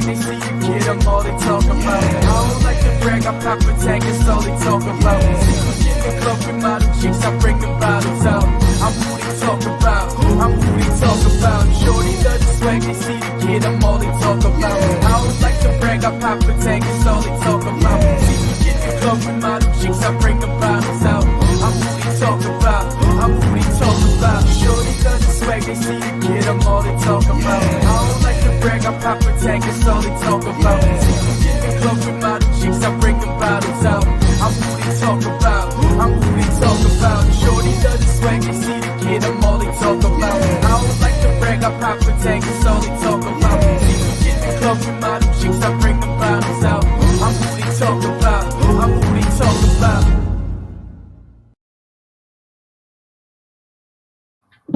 They see you get them, all they talk about. I don't like to brag, I pop a tag, it's all they talk about. See you in the club with model chicks, I bring them bottles out. I'm who they talk about, I'm who they talk about. Shorty love the swag, they see you get them, all they talk about. I don't like to brag, I pop a tag, it's all they talk about. See you in the club with model chicks, I bring them bottles out. I'm who they talk about, I'm who they talk about. Shorty love the swag, they see you get them, all they talk about. I don't like to brag, I pop a tag, it's all they talk about. See you in the club with model chicks, I bring them bottles out. I'm who they talk about, I'm who they talk about. Shorty love the swag, they see the kid, I'm all they talk about. I don't like to brag, I pop a tag, it's all they talk about. See you in the club with model chicks, I bring them bottles out. I'm who they talk about, I'm who they talk about.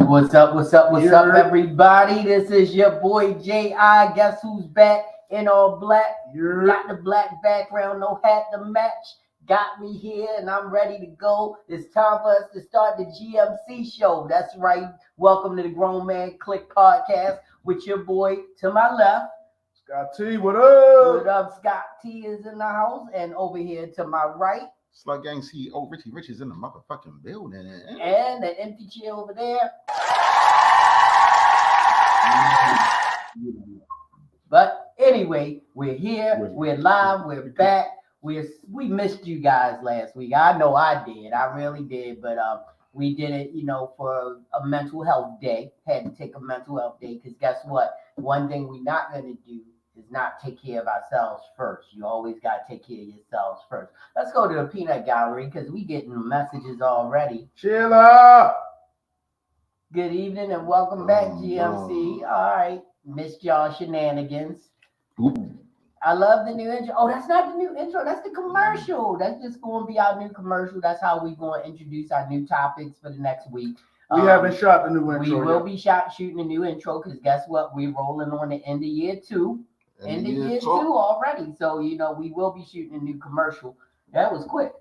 What's up, everybody? This is your boy J.I. Guess who's back in all black? Got the black background, no hat to match. Got me here, and I'm ready to go. It's time for us to start the GMC show. That's right. Welcome to the Grown Man Clique podcast with your boy to my left. Scott T, what up? What up, Scott T is in the house, and over here to my right. Slug Gang CEO Richie's in the motherfucking building. And the empty chair over there. But anyway, we're here, we're live, we're back. We missed you guys last week. I know I did. I really did. But we did it, for a mental health day. Had to take a mental health day because guess what? One thing we're not going to do is not take care of ourselves first. You always got to take care of yourselves first. Let's go to the peanut gallery because we getting messages already. Sheila! Good evening and welcome back, GMC. All right. Missed y'all shenanigans. Ooh. I love the new intro. Oh, that's not the new intro. That's the commercial. That's just going to be our new commercial. That's how we're going to introduce our new topics for the next week. We haven't shot the new intro. We will be shooting a new intro because guess what? We're rolling on the end of year two. End of year two already. So, we will be shooting a new commercial. That was quick.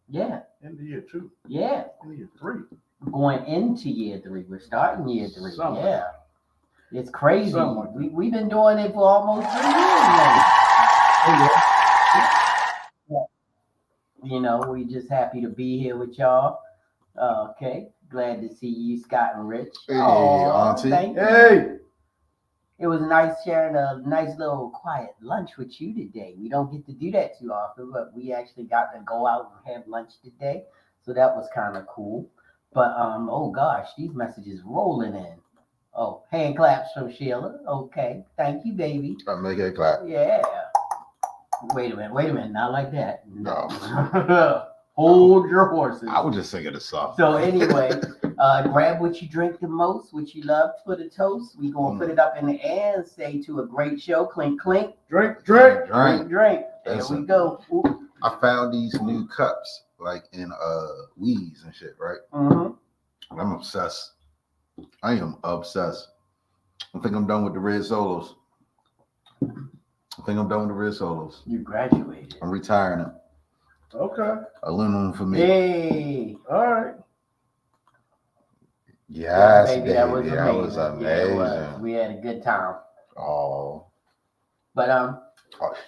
Yeah. End of year two. Yeah. End of year three. Going into year three. We're starting year three. Yeah. It's crazy. We've been doing it for almost 3 years now. We just happy to be here with y'all. Okay. Glad to see you, Scott and Rich. Hey, Auntie. Hey. It was nice sharing a nice little quiet lunch with you today. We don't get to do that too often, but we actually got to go out and have lunch today. So that was kind of cool. But, oh gosh, these messages rolling in. Oh, hand claps from Sheila. Okay. Thank you, baby. I make it clap. Yeah. Wait a minute. Not like that. No. Hold your horses. I was just singing a song. So anyway, grab what you drink the most, what you love for the toast. We're going to put it up in the air and say to a great show, clink, clink. Drink. There we go. Ooh. I found these new cups, like in Weeze and shit, right? Mm-hmm. I'm obsessed. I am obsessed. I think I'm done with the red solos. You graduated. I'm retiring them. Okay. Aluminum for me. Hey. All right. Yes, baby. That was amazing. That was amazing. Yeah, it was. We had a good time. Oh. But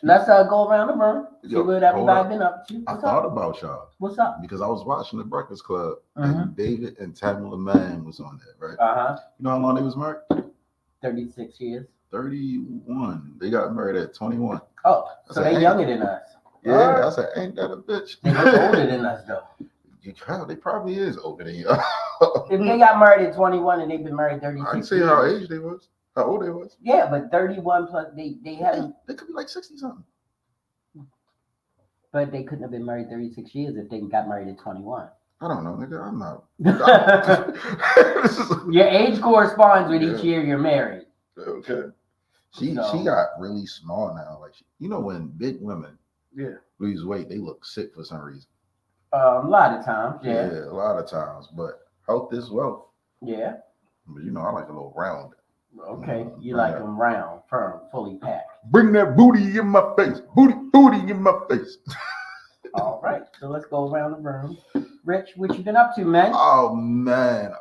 let's go around the room. See what everybody been up to. I thought about y'all. What's up? Because I was watching the Breakfast Club and David and Tamala Mann was on there, right? Uh-huh. You know how long they was married? 36 years. 31. They got married at 21. Oh, so they younger than us. Yeah, I said, ain't that a bitch? They look older than us, though. Hell, they probably is older than you. If they got married at 21 and they've been married 36 I can see years. how age they was, how old they was. Yeah, but 31 plus they haven't. They could be like 60 something. But they couldn't have been married 36 years if they got married at 21. I don't know, nigga. I'm not. Your age corresponds with each year you're married. Okay. She got really small now. Like when big women lose weight, they look sick for some reason. A lot of times, yeah. Yeah, a lot of times. But health is wealth. Yeah. But I like a little round. Okay, you like them round, firm, fully packed. Bring that booty in my face. Booty in my face. All right, so let's go around the room. Rich, what you been up to, man? Oh man,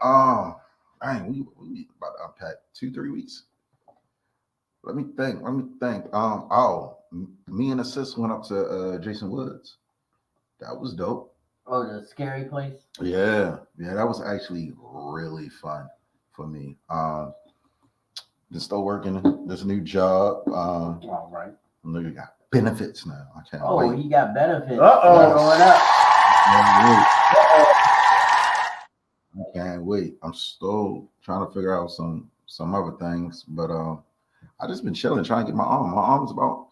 we about to unpack 2-3 weeks. Let me think. Me and a sis went up to Jason Woods. That was dope. Oh, the scary place. Yeah, that was actually really fun for me. Just still working this new job. All right. Nigga got benefits now. I can't wait. Oh, he got benefits. Uh-oh. Going up. I can't wait. I'm still trying to figure out some other things, but I just been chilling, trying to get my arm. My arm's about,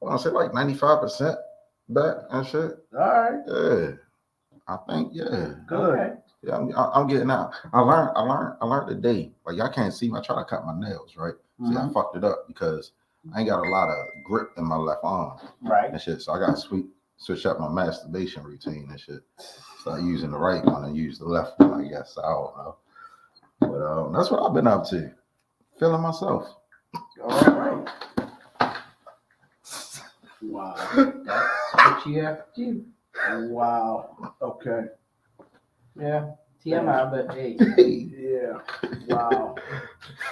I say like 95% back and shit. All right. Yeah, I think Good. Okay. Yeah, I'm getting out. I learned today. Like y'all can't see me. I try to cut my nails, right? See, I fucked it up because I ain't got a lot of grip in my left arm. Right. And shit. So I got to switch up my masturbation routine and shit. Start using the right one and use the left one, I guess. I don't know. But that's what I've been up to. Feeling myself. All right. Wow. That's what you have to do. Wow. Okay. Yeah. TMI, but hey. Yeah. Wow.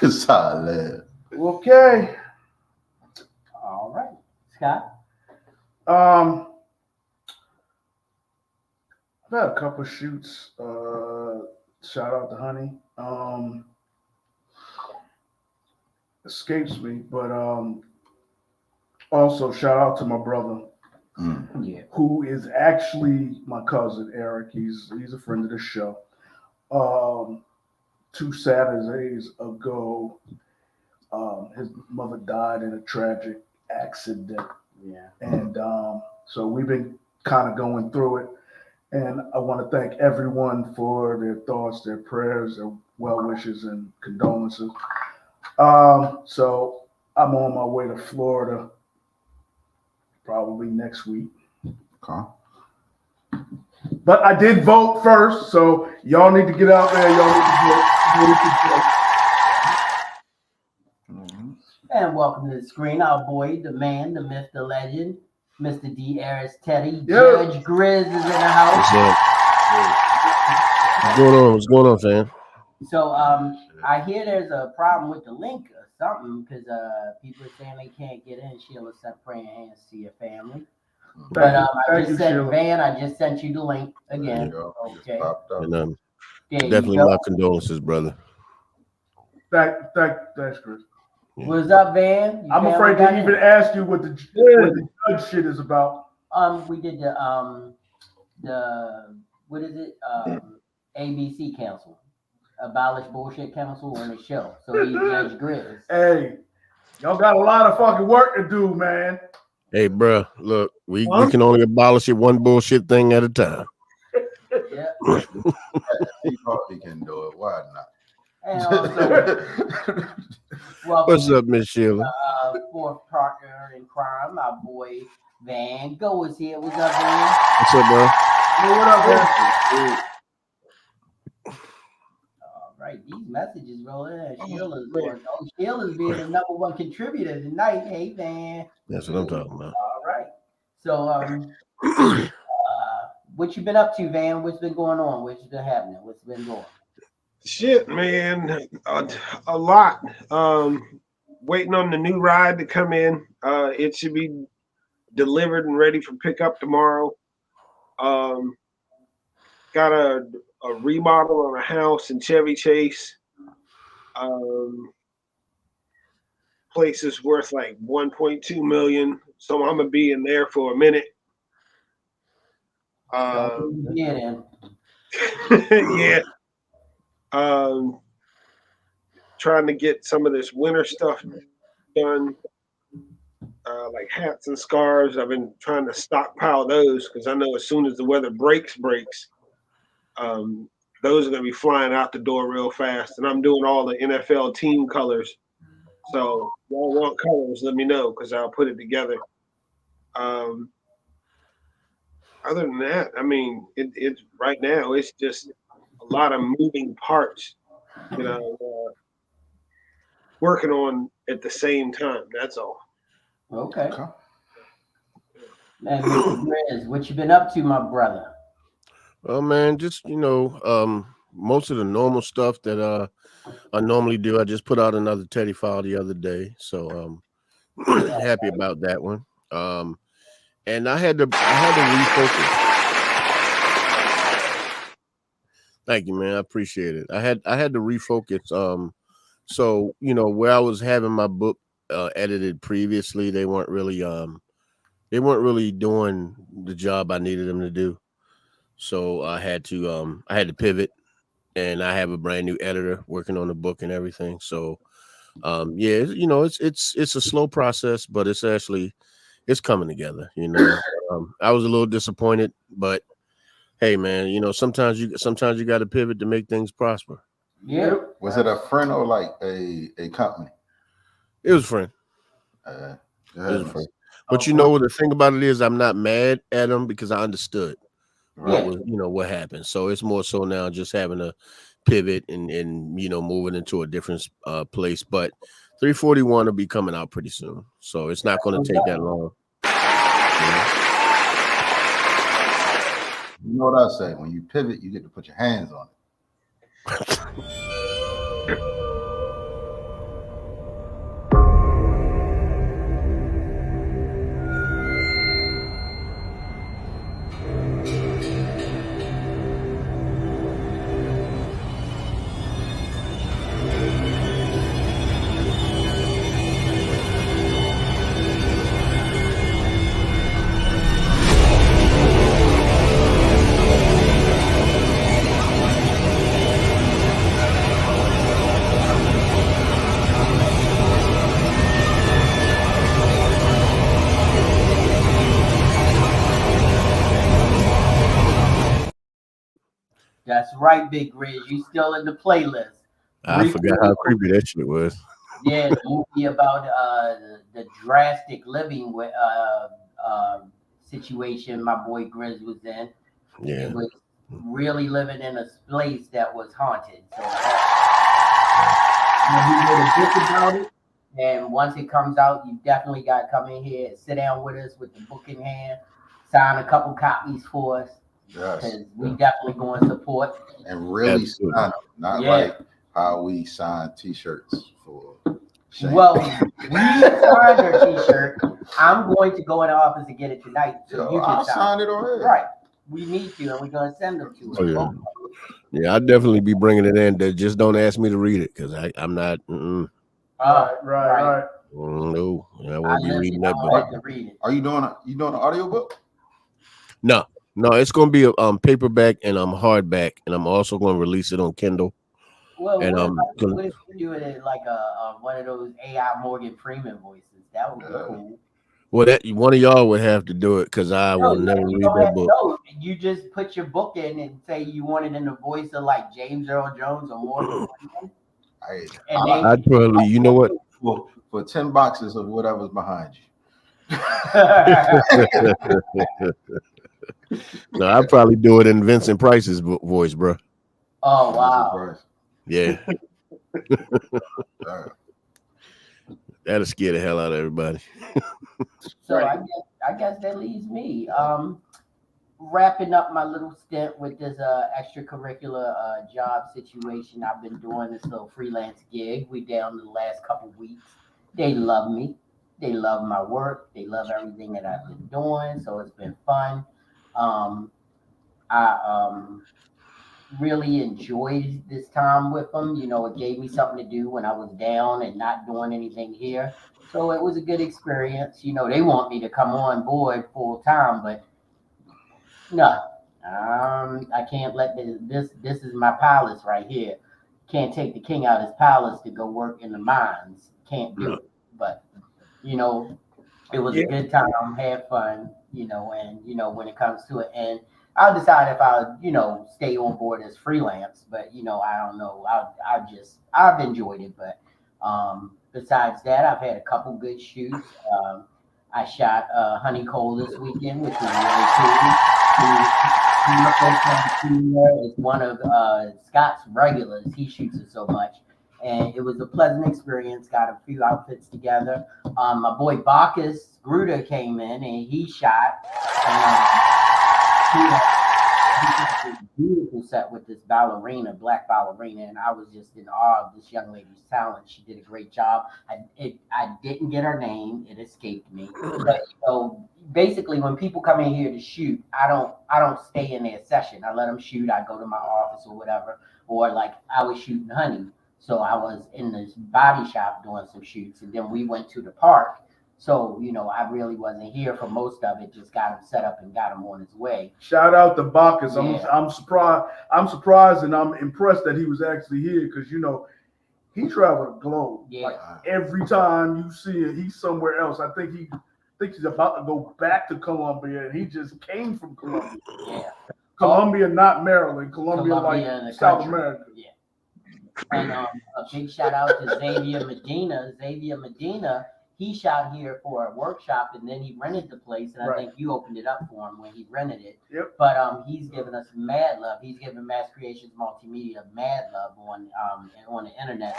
It's how I live. Okay. All right. Scott? I've had a couple shoots. Shout out to Honey. Escapes me, but also shout out to my brother, who is actually my cousin Eric. He's a friend of the show. 2 Saturdays ago, his mother died in a tragic accident. Yeah. And so we've been kind of going through it. And I want to thank everyone for their thoughts, their prayers, their well wishes, and condolences. So I'm on my way to Florida probably next week. Okay. But I did vote first, so y'all need to get out there. Y'all need to vote. And welcome to the screen, our boy, the man, the myth, the legend, Mr. D. Aris Teddy. Yeah. Judge Grizz is in the house. What's going on, fam? So I hear there's a problem with the link or something because people are saying they can't get in. Sheila sent praying hands to your family. But I just sent Van. I just sent you the link again. Okay. And There definitely you go. my condolences, brother. Thanks, Chris. What's up, Van? I'm afraid to even ask you what the judge shit is about. We did the what is it? ABC Council. Abolish Bullshit Council on the show. So he's Judge Grizz. Hey, y'all got a lot of fucking work to do, man. Hey, bro, look, we can only abolish it one bullshit thing at a time. Yeah. He probably can do it. Why not? And also, welcome, What's up, Miss Sheila? fourth partner in crime, my boy Van Go is here. What's up, Van? What's up, bro? Hey, what up, man? All right, these messages rolling in. Sheila's being the number one contributor tonight. Hey, Van. That's what I'm talking about. All right. So, what you been up to, Van? What's been going on? What's been happening? What's been going? Shit, man, a lot. Waiting on the new ride to come in. It should be delivered and ready for pickup tomorrow. Got a remodel on a house in Chevy Chase. Place is worth like 1.2 million, so I'm gonna be in there for a minute. Yeah. Yeah. Trying to get some of this winter stuff done, like hats and scarves. I've been trying to stockpile those because I know as soon as the weather breaks, um, those are going to be flying out the door real fast. And I'm doing all the NFL team colors. So if y'all want colors, let me know because I'll put it together. Um, Other than that, I mean, it's right now it's just a lot of moving parts that I'm working on at the same time. That's all. Okay. Okay. And Mr. Grizz, what you been up to, my brother? Well, man, just most of the normal stuff that I normally do. I just put out another Teddy file the other day, so happy about that one. And I had to refocus. Thank you, man. I appreciate it. I had to refocus. So where I was having my book edited previously, they weren't really doing the job I needed them to do. So I had to pivot, and I have a brand new editor working on the book and everything. So yeah, it's a slow process, but it's coming together. I was a little disappointed, but hey, man, sometimes you got to pivot to make things prosper. Yeah. Was it a friend or like a company? It was a friend. Uh, It was a friend. But Okay. the thing about it is, I'm not mad at him because I understood what right. was what happened. So it's more so now just having to pivot and moving into a different place. But 341 will be coming out pretty soon, so it's not going to take that long. You know what I say? When you pivot, you get to put your hands on it. That's right, Big Grizz. You still in the playlist. I forgot how creepy that shit was. Yeah, the movie about the drastic living situation my boy Grizz was in. Yeah. It was really living in a place that was haunted. So we wrote a book about it. And once it comes out, you definitely got to come in here and sit down with us with the book in hand, sign a couple copies for us. Yes. Because we definitely going to support. And really Absolutely. sign them, not like how we sign T-shirts for shame. Well, we signed our T-shirt. I'm going to go in the office and get it tonight, so you I'll can sign it already. Right. We need to, and we're going to send them to us. Oh, yeah. Yeah, I'd definitely be bringing it in. Just don't ask me to read it because I'm not. Right. No, I won't be reading that book. Like to read it. Are you doing an audio book? No, it's going to be a paperback and hardback, and I'm also going to release it on Kindle. Well, And what if we do it in like a one of those AI Morgan Freeman voices? That would be cool. Well, that one of y'all would have to do it because I will never read that book. No, you just put your book in and say you want it in the voice of like James Earl Jones or Morgan Freeman. I'd probably, you know what? For 10 boxes of whatever's behind you. No, I'd probably do it in Vincent Price's voice, bro. Oh wow! Yeah. That'll scare the hell out of everybody. So I guess that leaves me wrapping up my little stint with this extracurricular job situation. I've been doing this little freelance gig. We down the last couple weeks. They love me. They love my work. They love everything that I've been doing. So it's been fun. I really enjoyed this time with them. It gave me something to do when I was down and not doing anything here. So it was a good experience. They want me to come on board full time, but no, I can't let this is my palace right here. Can't take the king out of his palace to go work in the mines. Can't do it. But you know, it was a Yeah. good time, had fun, and when it comes to it, and I'll decide if I'll, stay on board as freelance. But I don't know. I've enjoyed it, but besides that, I've had a couple good shoots. I shot Honey Cole this weekend, which was really cool. Is one of Scott's regulars. He shoots it so much, and it was a pleasant experience. Got a few outfits together. My boy Bacchus Gruder came in and he shot. And, he did this beautiful set with this black ballerina, and I was just in awe of this young lady's talent. She did a great job. I didn't get her name; it escaped me. But basically, when people come in here to shoot, I don't stay in their session. I let them shoot. I go to my office or whatever, or like I was shooting Honey. So I was in this body shop doing some shoots, and then we went to the park. So, I really wasn't here for most of it. Just got him set up and got him on his way. Shout out to Bacchus. Yeah. I'm surprised. I'm surprised and I'm impressed that he was actually here because he traveled the globe. Yeah. Like every time you see it, he's somewhere else. I think he's about to go back to Colombia, and he just came from Colombia. Yeah. Colombia, not Maryland. Colombia in the like South country. America. Yeah. And a big shout out to Xavier Medina. Xavier Medina, he shot here for a workshop, and then he rented the place, and I think you opened it up for him when he rented it. Yep. But he's given us mad love. He's given Mass Creations Multimedia mad love on the internet.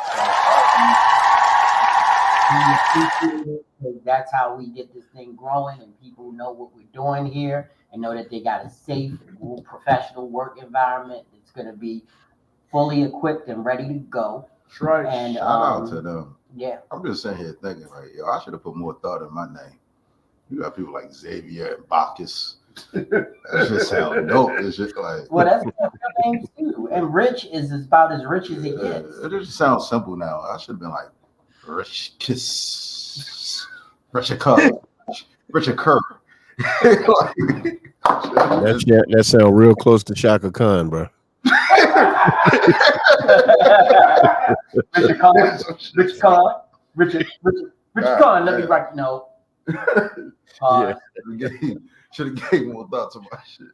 So that's how we get this thing growing, and people know what we're doing here and know that they got a safe, professional work environment that's going to be fully equipped and ready to go. That's right. And Shout out to them. Yeah. I'm just sitting here thinking, like, I should have put more thought in my name. You got people like Xavier and Bacchus. That just sounds dope. It's just like, well, that's real names too. And Rich is about as rich as it gets. It just sounds simple now. I should have been like Rich Kiss, Richard Kerr, Richard Kerr. That sounds real close to Shaka Khan, bro. Richard Khan, let me write the note. Should have gave more thought to my shit.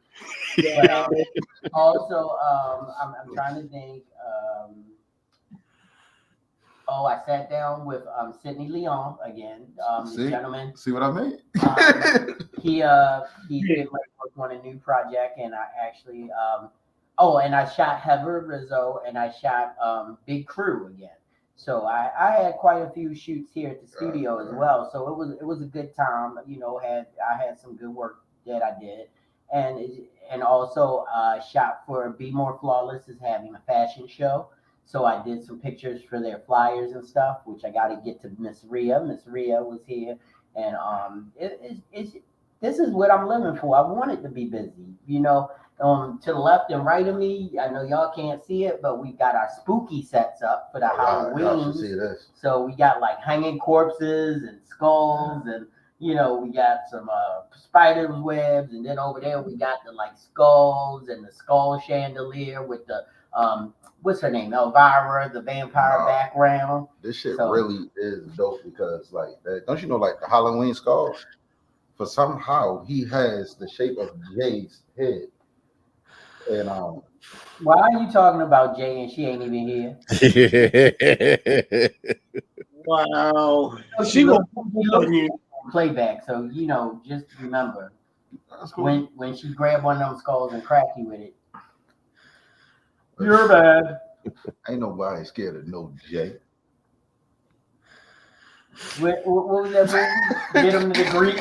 Yeah, also, I'm trying to think. I sat down with Sidney Leon again. The gentleman. See what I mean? He did work on a new project, and I actually and I shot Heather Rizzo, and I shot Big Crew again. So I had quite a few shoots here at the studio as well. So it was a good time. I had some good work that I did, and also shot for Be More Flawless is having a fashion show. So I did some pictures for their flyers and stuff, which I got to get to Miss Rhea. Miss Rhea was here, and this is what I'm living for. I want it to be busy, to the left and right of me, I know y'all can't see it, but we've got our spooky sets up for the Halloween. So we got like hanging corpses and skulls, and we got some spiders webs, and then over there we got the like skulls and the skull chandelier with the what's her name, Elvira, the vampire background. This shit really is dope because like don't you know like the Halloween skull? For somehow he has the shape of Jay's head. And why are you talking about Jay and she ain't even here? Wow. She will playback, so just remember when she grabbed one of them skulls and cracked you with it. You're bad. Ain't nobody scared of no Jay. What was that movie? Get him to the Greek.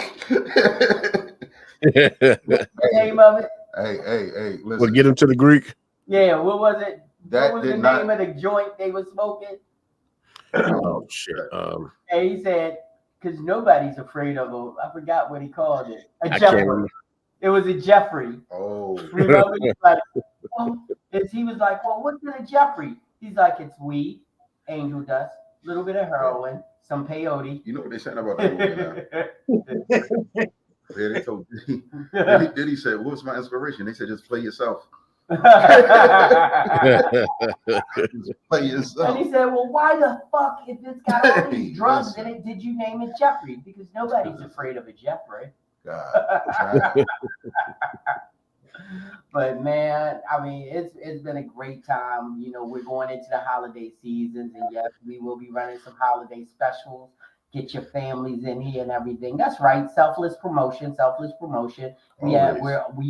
What's the name of it? Hey, listen. Well, get him to the Greek. Yeah, what was it? What was the name of the joint they were smoking? Oh shit. And he said, because nobody's afraid of him. I forgot what he called it. I can't remember. It was a Jeffrey. Oh. Remember? He was like, well, what's in a Jeffrey? He's like, it's weed, angel dust, a little bit of heroin, some peyote. You know what they're saying about that movie now? Yeah, they told Diddy said, "What was my inspiration?" They said, "Just play yourself." Just play yourself. And he said, "Well, why the fuck, if it's got all these drugs in it, did you name it Jeffrey? Because nobody's afraid of a Jeffrey." God. But man, I mean, it's been a great time. You know, we're going into the holiday seasons, and yes, we will be running some holiday specials. Get your families in here and everything. That's right, selfless promotion, selfless promotion. We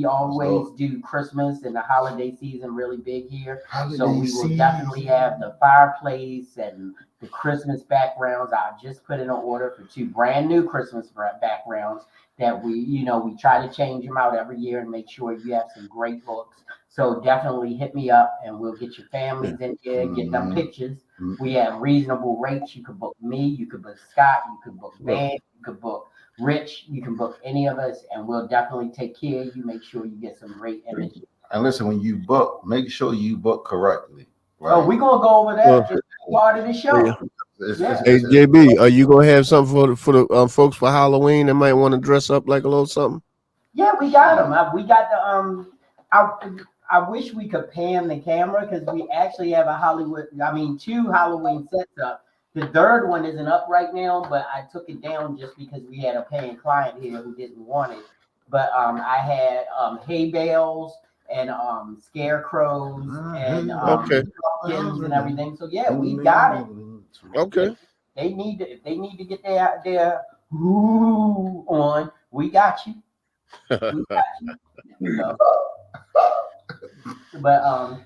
always do Christmas and the holiday season really big here. So we will definitely have the fireplace and the Christmas backgrounds. I just put in an order for 2 brand new Christmas backgrounds that we try to change them out every year and make sure you have some great looks. So definitely hit me up and we'll get your families in here, get them pictures. We have reasonable rates. You could book me, you could book Scott, you could book Van, you could book Rich, you can book any of us, and we'll definitely take care of you. Make sure you get some great images. And listen, when you book, make sure you book correctly. Right? Oh, we're gonna go over that. It's part of the show. Hey JB, are you gonna have something for the folks for Halloween that might want to dress up like a little something? Yeah, we got them. We got the I wish we could pan the camera because we actually have 2 Halloween sets up. The third one isn't up right now, but I took it down just because we had a paying client here who didn't want it. But I had hay bales and scarecrows and pumpkins and everything. So yeah, we got it. Okay. If they need to get their ooh on, we got you. We got you. But I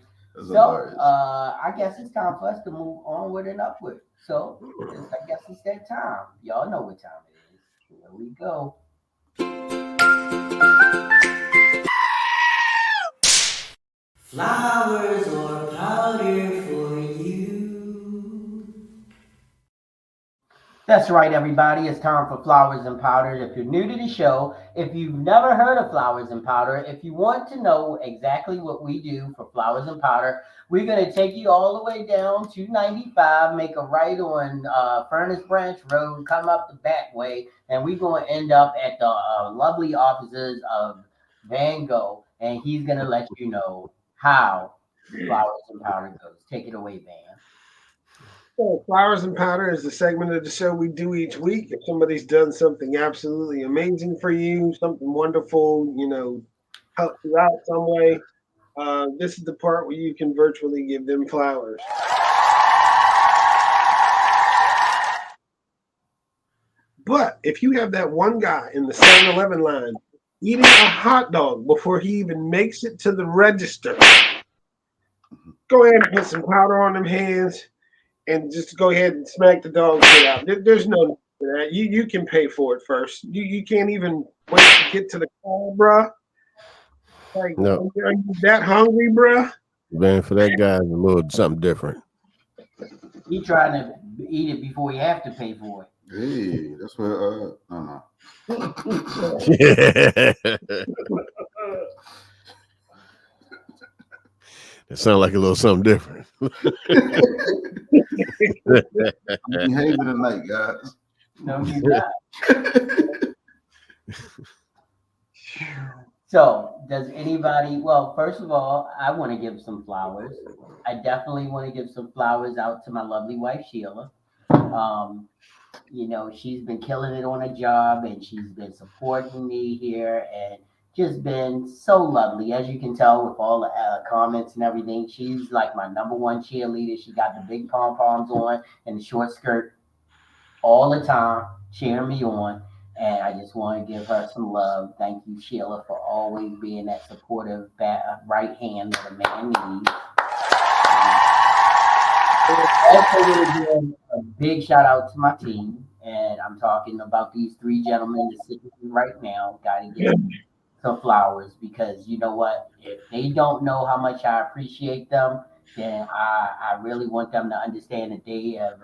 guess it's time for us to move onward and upward. So I guess it's that time. Y'all know what time it is. Here we go. Flowers or powder for you. That's right, everybody. It's time for Flowers and Powder. If you're new to the show, if you've never heard of Flowers and Powder, if you want to know exactly what we do for Flowers and Powder, we're going to take you all the way down to 95, make a right on Furnace Branch Road, come up the back way, and we're going to end up at the lovely offices of Van Gogh, and he's going to let you know how Flowers and Powder goes. Take it away, Van. So Flowers and Powder is the segment of the show we do each week. If somebody's done something absolutely amazing for you, something wonderful, helped you out some way, this is the part where you can virtually give them flowers. But if you have that one guy in the 7-Eleven line eating a hot dog before he even makes it to the register, go ahead and put some powder on them hands and just go ahead and smack the dog shit out. There's no need for that. You can pay for it first. You can't even wait to get to the car, bruh. Like, no. Are you that hungry, bruh? Man, for that guy, it's a little something different. He trying to eat it before he have to pay for it. Hey, that's what no. It sounds like a little something different. I'm behaving tonight, guys. No, you're not. So, does anybody? Well, first of all, I want to give some flowers. I definitely want to give some flowers out to my lovely wife Sheila. She's been killing it on a job, and she's been supporting me here, and just been so lovely. As you can tell with all the comments and everything, she's like my number one cheerleader. She got the big pom-poms on and the short skirt all the time, cheering me on. And I just want to give her some love. Thank you, Sheila, for always being that supportive right hand that a man needs. Also, a big shout out to my team. And I'm talking about these 3 gentlemen that sit with me right now. Got to give some flowers, because you know what? If they don't know how much I appreciate them, then I really want them to understand that they have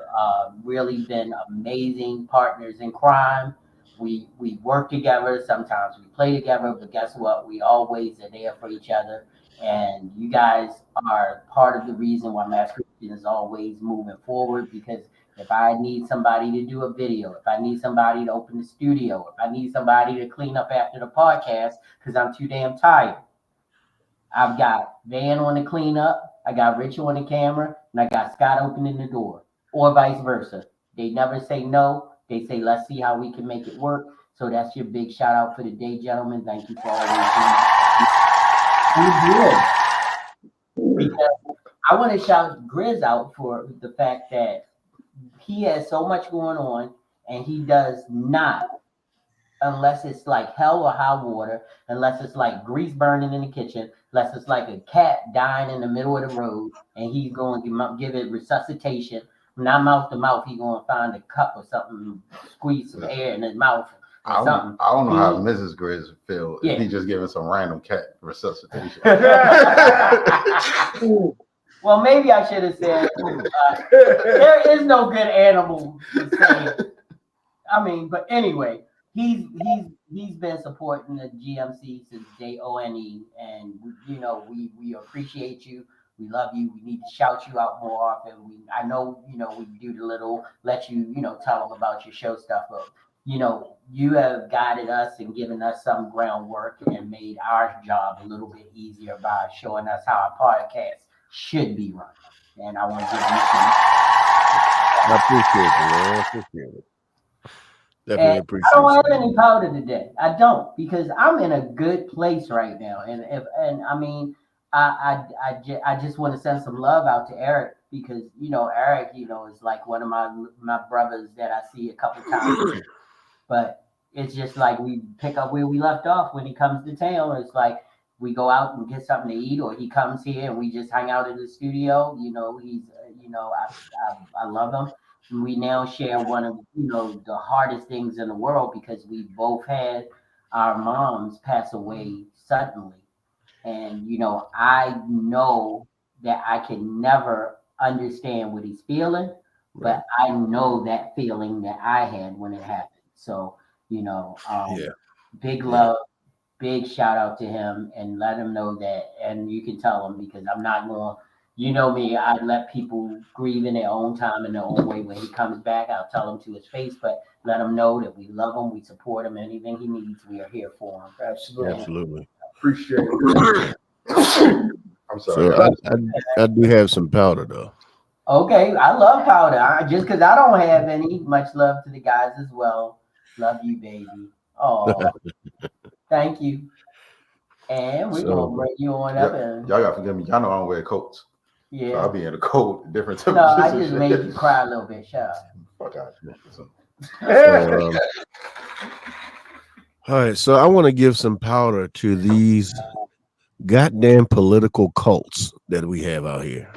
really been amazing partners in crime. We work together. Sometimes we play together, but guess what? We always are there for each other. And you guys are part of the reason why Mass Christian is always moving forward, because if I need somebody to do a video, if I need somebody to open the studio, if I need somebody to clean up after the podcast because I'm too damn tired, I've got Van on the cleanup, I got Rich on the camera, and I got Scott opening the door, or vice versa. They never say no. They say, let's see how we can make it work. So that's your big shout out for the day, gentlemen. Thank you for always being good. Because I want to shout Grizz out for the fact that he has so much going on, and he does not, unless it's like hell or high water, unless it's like grease burning in the kitchen, unless it's like a cat dying in the middle of the road, and he's going to give it resuscitation. Not mouth to mouth, he's going to find a cup or something, squeeze some air in his mouth. I don't know how Mrs. Grizz feel if he just giving some random cat resuscitation. Well, maybe I should have said there is no good animal to say. I mean, but anyway, he's been supporting the GMC since day ONE, and we appreciate you. We love you. We need to shout you out more often. I know we do the little let you tell them about your show stuff, but you have guided us and given us some groundwork and made our job a little bit easier by showing us how our podcast should be run. And I want to give you some. I appreciate it, man. I appreciate it. Definitely appreciate it. I don't have any powder today. I don't, because I'm in a good place right now. And I mean, I just want to send some love out to Eric, because Eric is like one of my brothers that I see a couple times. But it's just like we pick up where we left off when he comes to town. It's like we go out and get something to eat, or he comes here and we just hang out in the studio. He's I love him. And we now share one of the hardest things in the world, because we both had our moms pass away suddenly. And I know that I can never understand what he's feeling, but I know that feeling that I had when it happened. So, big love, big shout out to him, and let him know that. And you can tell him, because I'm not going, me, I let people grieve in their own time, in their own way. When he comes back, I'll tell him to his face, but let him know that we love him, we support him, anything he needs, we are here for him. Absolutely. Appreciate it. I'm sorry. So I do have some powder though. Okay, I love powder. Just because I don't have any, much love to the guys as well. Love you, baby. Oh, thank you. And we're gonna bring you on up. And y'all gotta forgive me. Y'all know I don't wear coats. Yeah, so I'll be in a coat, different temperatures. No, I just made you cry a little bit. Shut up. Fuck out. All right, so I want to give some powder to these goddamn political cults that we have out here.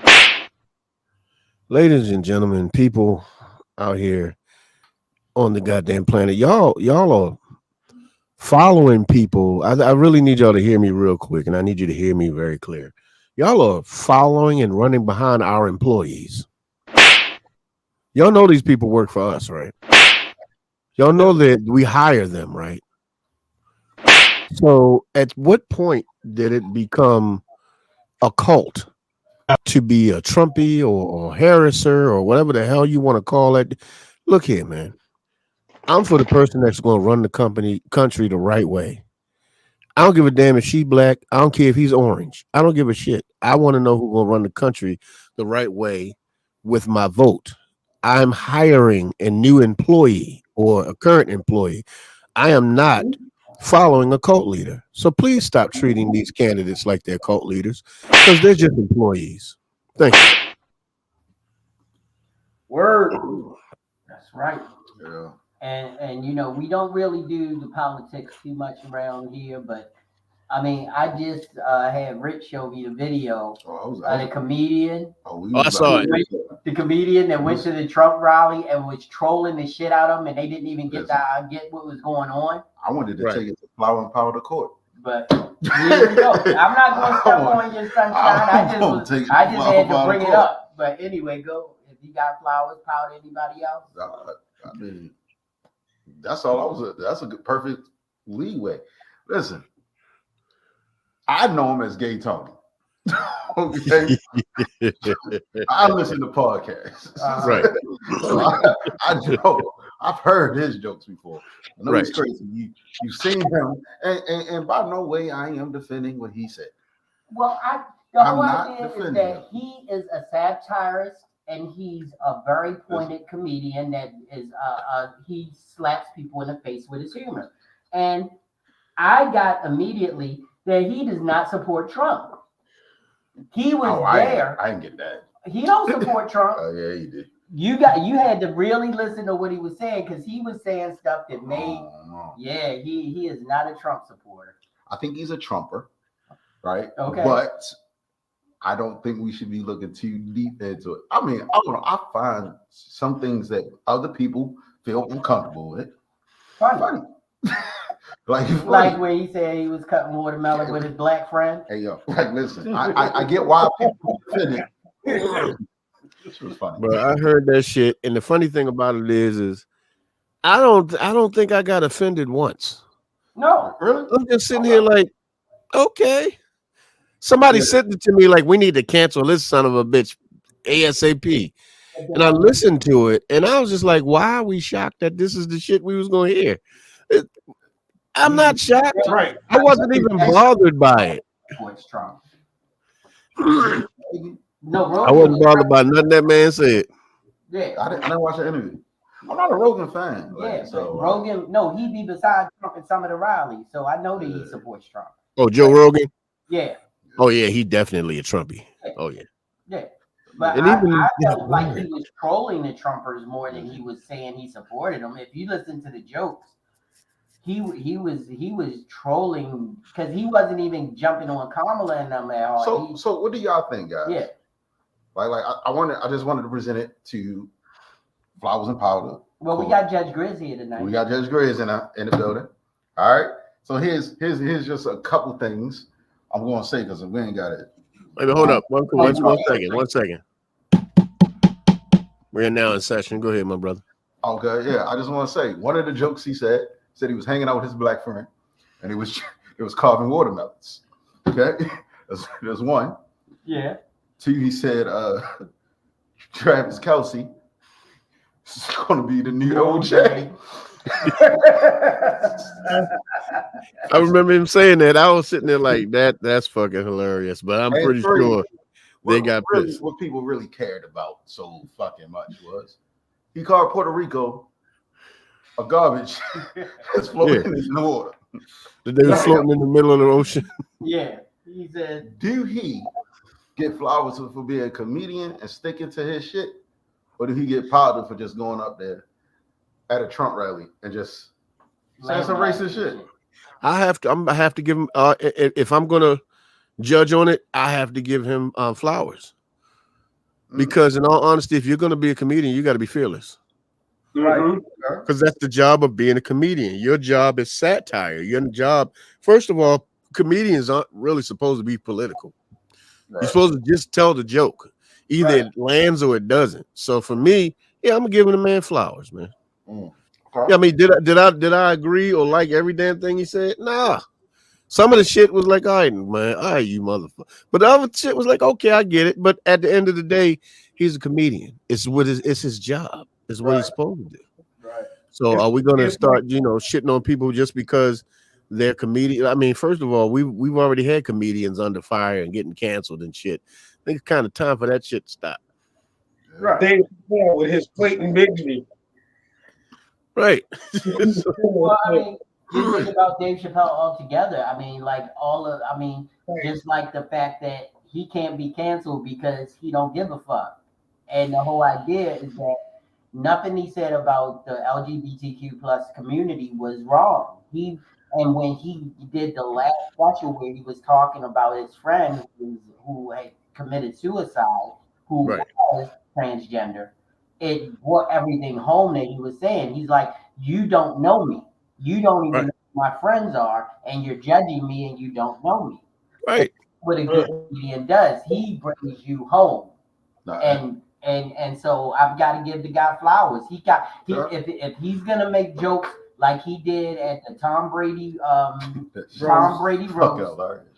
Ladies and gentlemen, people out here on the goddamn planet, y'all are following people. I really need y'all to hear me real quick, and I need you to hear me very clear. Y'all are following and running behind our employees. Y'all know these people work for us, right? Y'all know that we hire them, right? So at what point did it become a cult to be a Trumpy or Harriser or whatever the hell you want to call it? Look here, man. I'm for the person that's going to run the country the right way. I don't give a damn if she's black. I don't care if he's orange. I don't give a shit. I want to know who's going to run the country the right way with my vote. I'm hiring a new employee or a current employee. I am not following a cult leader. So please stop treating these candidates like they're cult leaders, because they're just employees. Thank you. Word. That's right. Yeah. And we don't really do the politics too much around here, but I mean, I just had Rich show me the video of the comedian. I saw it. The comedian that went to the Trump rally and was trolling the shit out of him, and they didn't even get what was going on. I wanted to take it to Flower and Powder Court. But here we go. I'm not going to step on your sunshine. I just had to bring it up. But anyway, go. If you got flowers, powder, anybody else? I mean, that's all that's a good, perfect leeway. Listen, I know him as Gay Tony. Okay, I listen to podcasts, Right. so I joke. I've heard his jokes before. I know he's Right. crazy. You've seen him, and by no way I am defending what he said. Well, the I'm whole not idea is defending that him. he is a satirist and he's a very pointed comedian that is he slaps people in the face with his humor. And I got immediately that he does not support Trump. He was there. I didn't get that. He don't support Trump. Oh yeah, he did. You had to really listen to what he was saying because he was saying stuff that made No. yeah, he is not a Trump supporter. I think he's a Trumper, right? Okay. But I don't think we should be looking too deep into it. I mean, I don't know. I find some things that other people feel uncomfortable with funny. Like where he said he was cutting watermelon with his black friend. Hey yo, like listen, I get why people offended. This was funny. But I heard that shit, and the funny thing about it is I don't think I got offended once. No, Really? I'm just sitting here like, okay. Somebody sent it to me like we need to cancel this son of a bitch ASAP. And I listened to it, and I was just like, why are we shocked that this is the shit we was gonna hear? I'm not shocked. Right. I wasn't even bothered by it. Trump. I No, Rogan wasn't bothered by nothing that man said. Yeah, I didn't watch the interview. I'm not a Rogan fan. yeah. So Rogan, no, he be beside Trump in some of the rallies, so I know that he supports Trump. Oh, Joe Rogan? Yeah. Oh yeah, he definitely a Trumpy. Oh yeah. Yeah. But And even I felt like he was trolling the Trumpers more than he was saying he supported them. If you listen to the jokes, he was trolling because he wasn't even jumping on Kamala and them at all. So what do y'all think, guys? Yeah. I just wanted to present it to Flowers and Powder. Well, we got Judge Grizz here tonight. We got Judge Grizz in the building. All right. So here's just a couple things I'm going to say because we ain't got it. Wait, hold up. One second. We're now in session. Go ahead, my brother. Okay, yeah. I just want to say one of the jokes he said he was hanging out with his black friend and it was carving watermelons. Okay. There's one. Yeah. Two, he said Travis Kelce is going to be the new OJ. I remember him saying that. I was sitting there like that's fucking hilarious, but I'm pretty sure they got pissed. What people really cared about so fucking much was he called Puerto Rico a garbage that's floating in the water. They were floating in the middle of the ocean. Yeah. He said, do he get flowers for being a comedian and sticking to his shit? Or do he get powdered for just going up there at a Trump rally and just saying some racist shit? I have to give him if I'm gonna judge on it, I have to give him flowers. Because in all honesty, if you're gonna be a comedian, you gotta be fearless. Right. Because that's the job of being a comedian. Your job is satire. Your job, first of all, comedians aren't really supposed to be political. Right. You're supposed to just tell the joke. Either it lands or it doesn't. So for me, yeah, I'm giving the man flowers, man. Okay. Yeah, I mean, did I agree or like every damn thing he said? Nah. Some of the shit was like, all right, man, all right, you motherfucker. But the other shit was like, okay, I get it. But at the end of the day, he's a comedian. It's his job. It's what he's supposed to do. Right. So are we gonna start, shitting on people just because they're comedians? I mean, first of all, we've already had comedians under fire and getting canceled and shit. I think it's kind of time for that shit to stop. Right. Dave Chappelle with his Clayton Bigsby. Right. Well, I mean, you think about Dave Chappelle altogether. I mean, just like the fact that he can't be canceled because he don't give a fuck. And the whole idea is that nothing he said about the LGBTQ plus community was wrong. When he did the last special where he was talking about his friend who had committed suicide, who was transgender, it brought everything home that he was saying. He's like, you don't know me. You don't even know who my friends are, and you're judging me and you don't know me. Right. What a good comedian does, he brings you home. And so I've got to give the guy flowers. If he's gonna make jokes like he did at the Tom Brady Fucking roast. hilarious,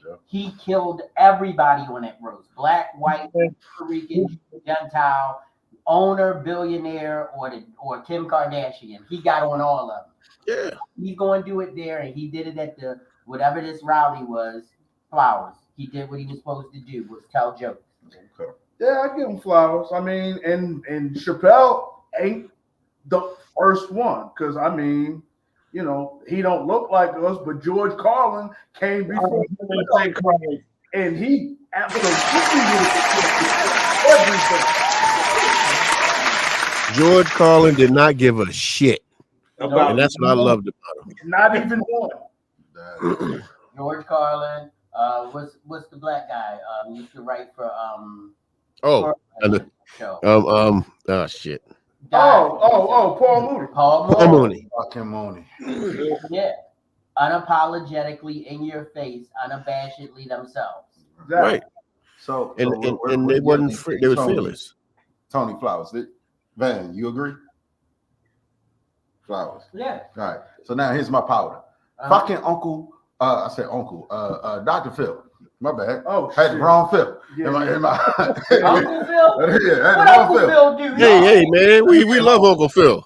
yo. He killed everybody on that roast. Black, white, Puerto Rican, Gentile, owner, billionaire, or Kim Kardashian. He got on all of them. Yeah. He's going to do it there, and he did it at the whatever this rally was, Flowers. He did what he was supposed to do, was tell jokes. Okay. Yeah, I give him flowers. I mean, and Chappelle ain't the first one, because I mean, you know, he don't look like us, but George Carlin came before, and he absolutely everything. George Carlin did not give a shit, About and that's what I loved about him. Not even one. George Carlin. What's the black guy? Used to write for Oh, show. Shit. Paul Mooney. Paul Mooney. Fucking Mooney. Yeah. Unapologetically in your face, unabashedly themselves. Right. So And we're they wasn't getting free. They was Tony- fearless. Tony Flowers. Van, you agree? Flowers. Yeah. All right. So now here's my powder. Fucking Uncle. I said Uncle. Dr. Phil. My bad. Oh, Had the shit. wrong Phil. Yeah. In my Uncle Phil? yeah, What Uncle Phil do? Hey, man, we love Uncle Phil.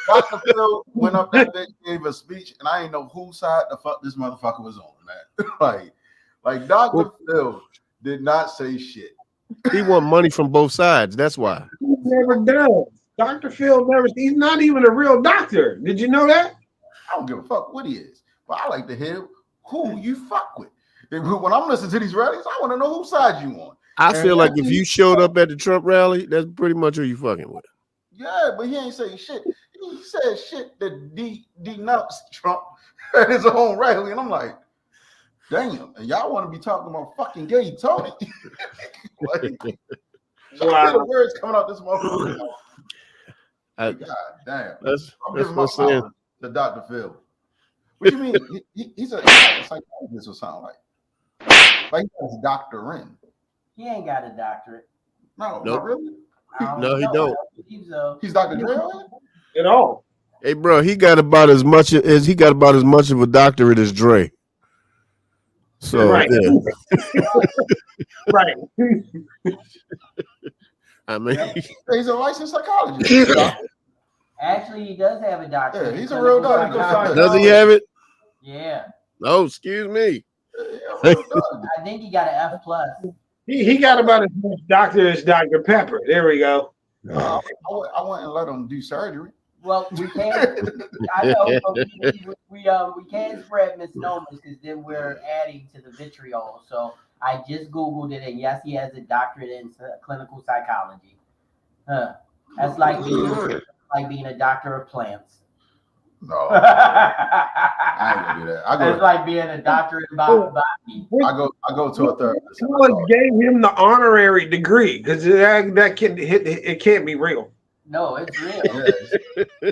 Dr. Phil went up that day, gave a speech, and I ain't know whose side the fuck this motherfucker was on, man. like Dr. Phil did not say shit. He want money from both sides. That's why. He never does. Dr. Phil never. He's not even a real doctor. Did you know that? I don't give a fuck what he is, but I like to hear who you fuck with. When I'm listening to these rallies, I want to know whose side you on. I feel like if you showed up at the Trump rally, that's pretty much who you fucking with. Yeah, but he ain't saying shit. He said shit that denounced Trump at his own rally, and I'm like, damn. And y'all want to be talking about fucking gay Tony? Wow. The words coming out this motherfucker. God damn. That's I'm what I'm saying. to Dr. Phil. What do you mean? He's a psychologist or something like he has a doctorate. He ain't got a doctorate. No, Nope. not really. No, he don't. He's Dr. Dre. At all. Hey, bro, he got about as much of a doctorate as Dre. So Right. yeah. Right. I mean, He's a licensed psychologist. Actually, he does have a doctorate. Yeah, he's a real doctor. does he have it? Yeah. Oh, excuse me. I think he got an F+. He got about as much doctor as Dr. Pepper. There we go. I wouldn't let him do surgery. Well, we can't. I know, but we can't spread misnomers because then we're adding to the vitriol. So I just Googled it, and yes, he has a doctorate in clinical psychology. That's like being a doctor of plants. No, I ain't gonna do that. It's like being a doctor in botany. I go to a therapist. Someone gave him the honorary degree because that can't be real. No, it's real. Yeah.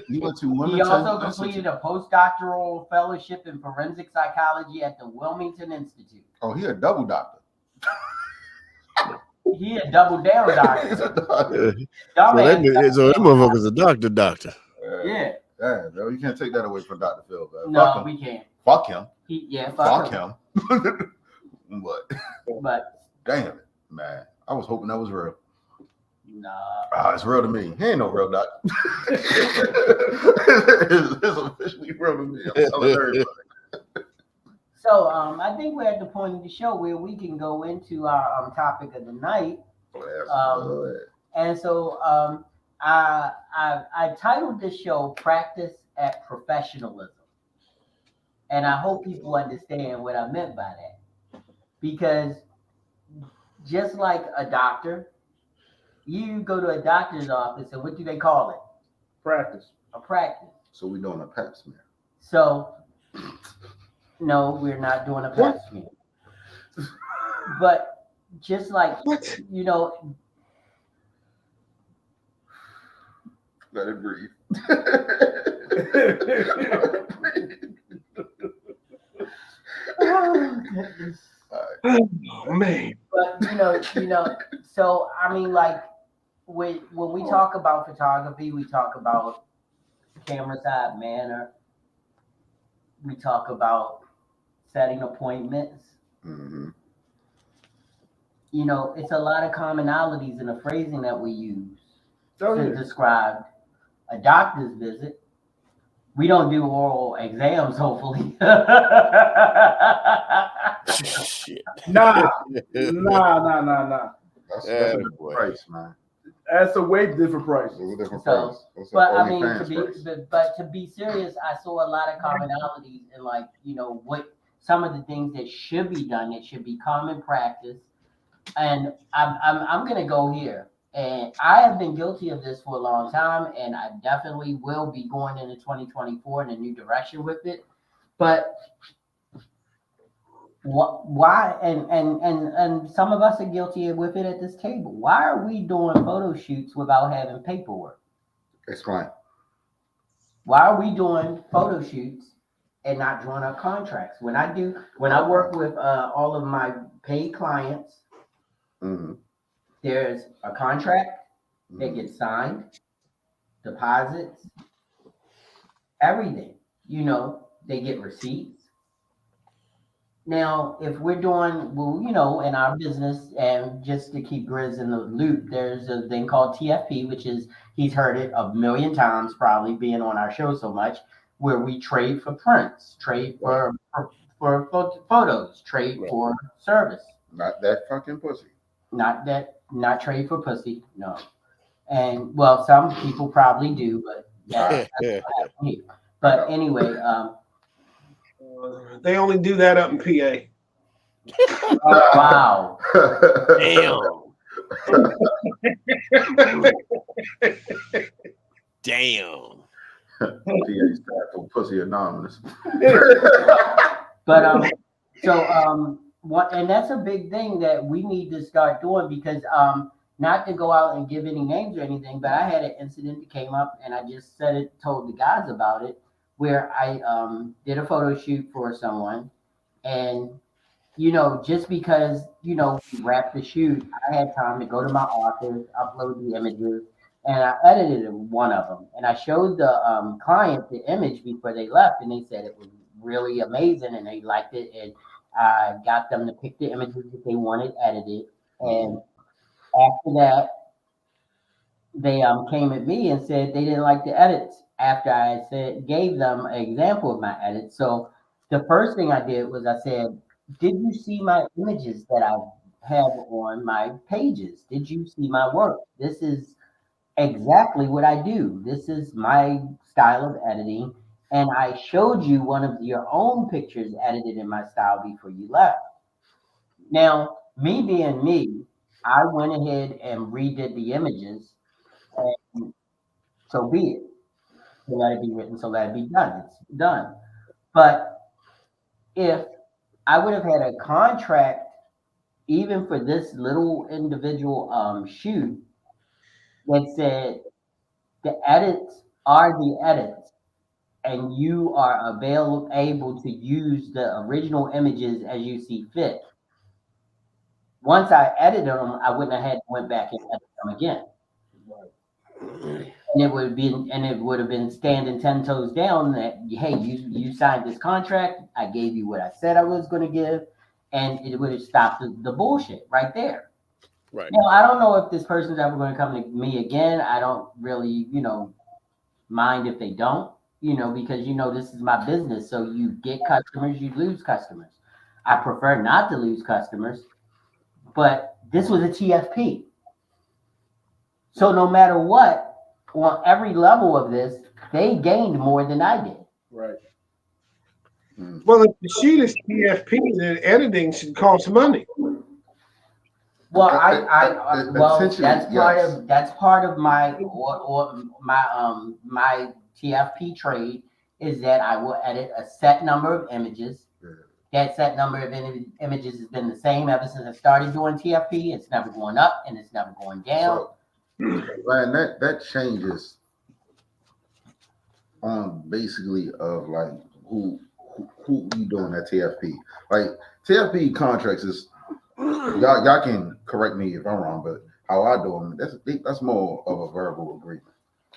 He went to He Wilmington also Institute. completed a postdoctoral fellowship in forensic psychology at the Wilmington Institute. Oh, he a double doctor. He a double down doctor. He's a doctor. So that motherfucker's a doctor. Yeah. Yeah, bro, you can't take that away from Dr. Phil, bro. No, Fuck him. we can't. Fuck him. Fuck him. But Damn it, man. I was hoping that was real. nah. It's real to me. He ain't no real doctor. It's officially real to me. I'm telling everybody. So I think we're at the point of the show where we can go into our topic of the night. And so I titled this show "Practice at Professionalism," and I hope people understand what I meant by that. Because just like a doctor, you go to a doctor's office, and what do they call it? Practice. A practice. So we doing a pap smear. So no, we're not doing a pap smear. But just like you know. Let it breathe. Oh, goodness. Oh man. But you know, so I mean, like when we talk about photography, we talk about camera side manner, We talk about setting appointments. Mm-hmm. You know, it's a lot of commonalities in the phrasing that we use Oh, to yeah. describe a doctor's visit. We don't do oral exams, hopefully. Shit. Nah. That's Yeah, a different boy. price, man. That's a way different price. It's a different So, price. It's but an I mean, OnlyFans price. but to be serious, I saw a lot of commonalities in, like, you know, what some of the things that should be done. It should be common practice, and I'm gonna go here. And I have been guilty of this for a long time, and I definitely will be going into 2024 in a new direction with it. But why? And some of us are guilty with it at this table. Why are we doing photo shoots without having paperwork? Explain. Why are we doing photo shoots and not drawing up contracts? When I work with all of my paid clients, Mm-hmm. there's a contract that gets signed, deposits, everything. You know, they get receipts. Now, if we're doing, well, you know, in our business, and just to keep Grizz in the loop, there's a thing called TFP, which is, he's heard it a million times, probably being on our show so much, where we trade for prints, trade for photos, trade for service. Not that fucking pussy. Not trade for pussy, no. And well, some people probably do, but that's what happened here. But anyway, They only do that up in PA. wow. Damn. PA staff for Pussy Anonymous. But what, and that's a big thing that we need to start doing, because not to go out and give any names or anything, but I had an incident that came up, and I just told the guys about it, where I did a photo shoot for someone, and you know, just because, you know, we wrapped the shoot, I had time to go to my office, upload the images, and I edited one of them, and I showed the client the image before they left, and they said it was really amazing, and they liked it, and I got them to pick the images that they wanted edited, and after that, they came at me and said they didn't like the edits after I gave them an example of my edits. So the first thing I did was I said, "Did you see my images that I have on my pages? Did you see my work? This is exactly what I do. This is my style of editing." And I showed you one of your own pictures edited in my style before you left. Now, me being me, I went ahead and redid the images, and so be it. So let it be written, so let it be done. It's done. But if I would have had a contract, even for this little individual shoot, that said the edits are the edits, and you are able to use the original images as you see fit. Once I edited them, I wouldn't have had went back and edit them again. And it would have been standing 10 toes down that, hey, you signed this contract, I gave you what I said I was going to give, and it would have stopped the bullshit right there. Right. Now, I don't know if this person's ever going to come to me again. I don't really, you know, mind if they don't, you know, because, you know, this is my business. So you get customers, you lose customers. I prefer not to lose customers, but this was a TFP. So no matter what, on every level of this, they gained more than I did. Right. Well, if the shoot is TFP, then editing should cost money. Well, Essentially, that's part of my my TFP trade, is that I will edit a set number of images. Yeah. That set number of images has been the same ever since I started doing TFP. It's never going up and it's never going down. So, man, that changes on basically of like who you doing that TFP. Like TFP contracts is y'all can correct me if I'm wrong, but how I do them, that's more of a verbal agreement.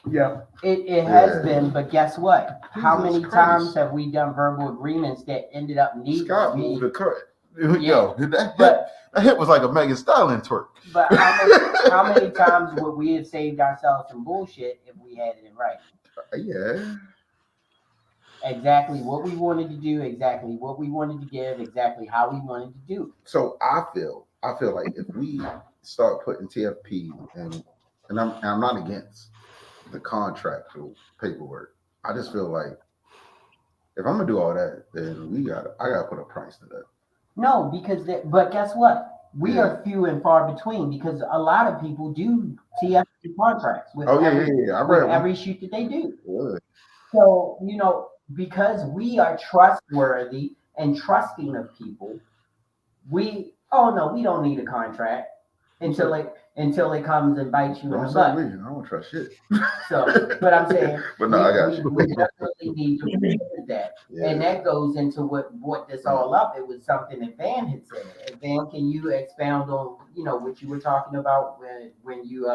Yeah. It has Yeah. been, but guess what? How Jesus many Christ. times have we done verbal agreements that ended up needing Scott to be? moved the cut. Yeah, Yo, that but hit was like a Megan Stallion twerk. but how many times would we have saved ourselves some bullshit if we had it in right? Yeah. Exactly what we wanted to do, exactly what we wanted to give, exactly how we wanted to do. So I feel like if we start putting TFP and I'm not against the contractual paperwork. I just feel like if I'm gonna do all that, then I gotta put a price to that. No, because but guess what? We Yeah. are few and far between because a lot of people do TFP contracts with Oh yeah, every, yeah. I with read one. every shoot that they do. Yeah. So, because we are trustworthy and trusting of people, we don't need a contract until it comes and bites you in Don't the say butt. we. I don't trust shit. So, but I'm saying But no, I got you. we definitely need to revisit that. Yeah. And that goes into what this all up. It was something that Van had said. And Van, can you expound on what you were talking about when you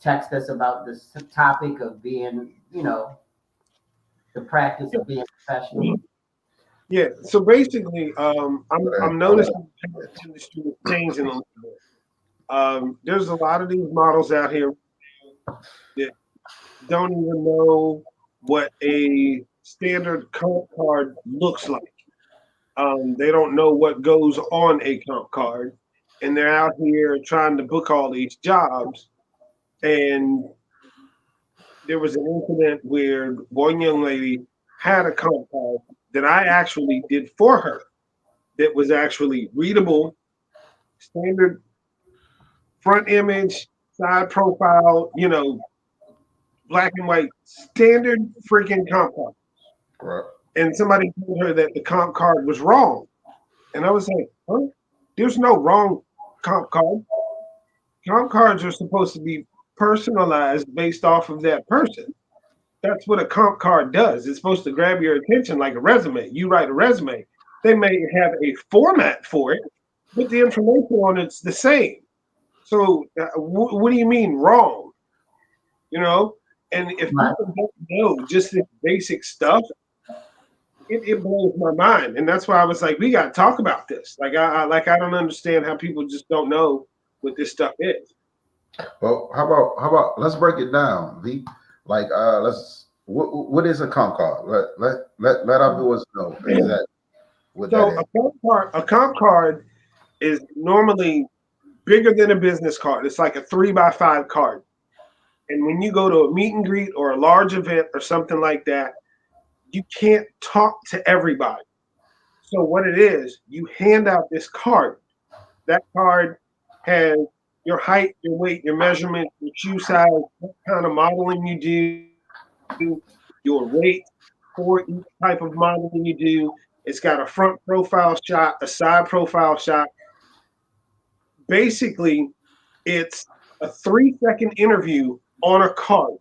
text us about this topic of being the practice of being professional? Yeah. So basically, I'm noticing the industry is changing a little bit. There's a lot of these models out here that don't even know what a standard comp card looks like. They don't know what goes on a comp card, and they're out here trying to book all these jobs. And there was an incident where one young lady had a comp card that I actually did for her that was actually readable, standard front image, side profile, black and white, standard freaking comp card. Right. And somebody told her that the comp card was wrong. And I was like, huh? There's no wrong comp card. Comp cards are supposed to be personalized based off of that person. That's what a comp card does. It's supposed to grab your attention like a resume. You write a resume. They may have a format for it, but the information on it's the same. So what do you mean wrong? And if people don't know just this basic stuff, it blows my mind. And that's why I was like, we got to talk about this. Like I don't understand how people just don't know what this stuff is. Well, how about let's break it down, V. Like what is a comp card? Let our viewers know exactly what So that is. a comp card is normally bigger than a business card. It's like a 3x5 card. And when you go to a meet and greet or a large event or something like that, you can't talk to everybody. So what it is, you hand out this card. That card has your height, your weight, your measurement, your shoe size, what kind of modeling you do, your weight for each type of modeling you do. It's got a front profile shot, a side profile shot. Basically, it's a 3-second interview on a card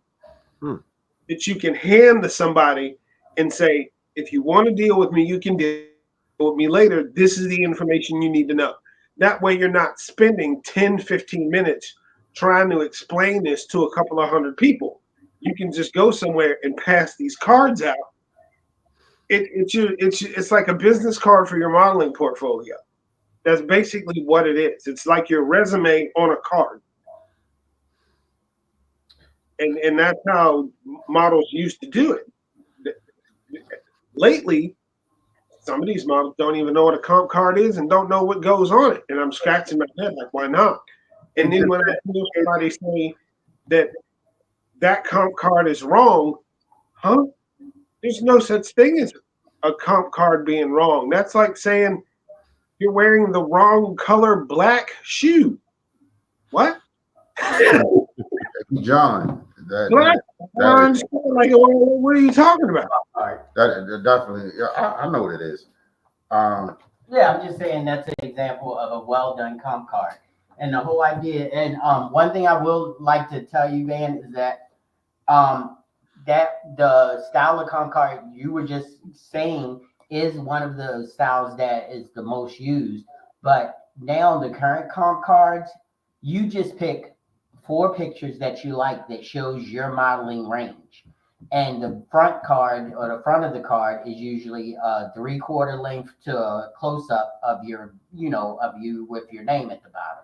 that you can hand to somebody and say, if you want to deal with me, you can deal with me later. This is the information you need to know. That way you're not spending 10, 15 minutes trying to explain this to a couple of hundred people. You can just go somewhere and pass these cards out. It's like a business card for your modeling portfolio. That's basically what it is. It's like your resume on a card. And that's how models used to do it. Lately, some of these models don't even know what a comp card is and don't know what goes on it. And I'm scratching my head like, why not? And then when I hear somebody say that comp card is wrong, huh? There's no such thing as a comp card being wrong. That's like saying you're wearing the wrong color black shoe. What? John, Black? I don't understand. Like, what are you talking about? that definitely, I know what it is. Yeah, I'm just saying that's an example of a well done comp card. And the whole idea, and one thing I will like to tell you, Van, is that that the style of comp card you were just saying is one of the styles that is the most used. But now the current comp cards, you just pick 4 pictures that you like that shows your modeling range. And the front card or the front of the card is usually a 3/4 length to a close up of your, of you with your name at the bottom.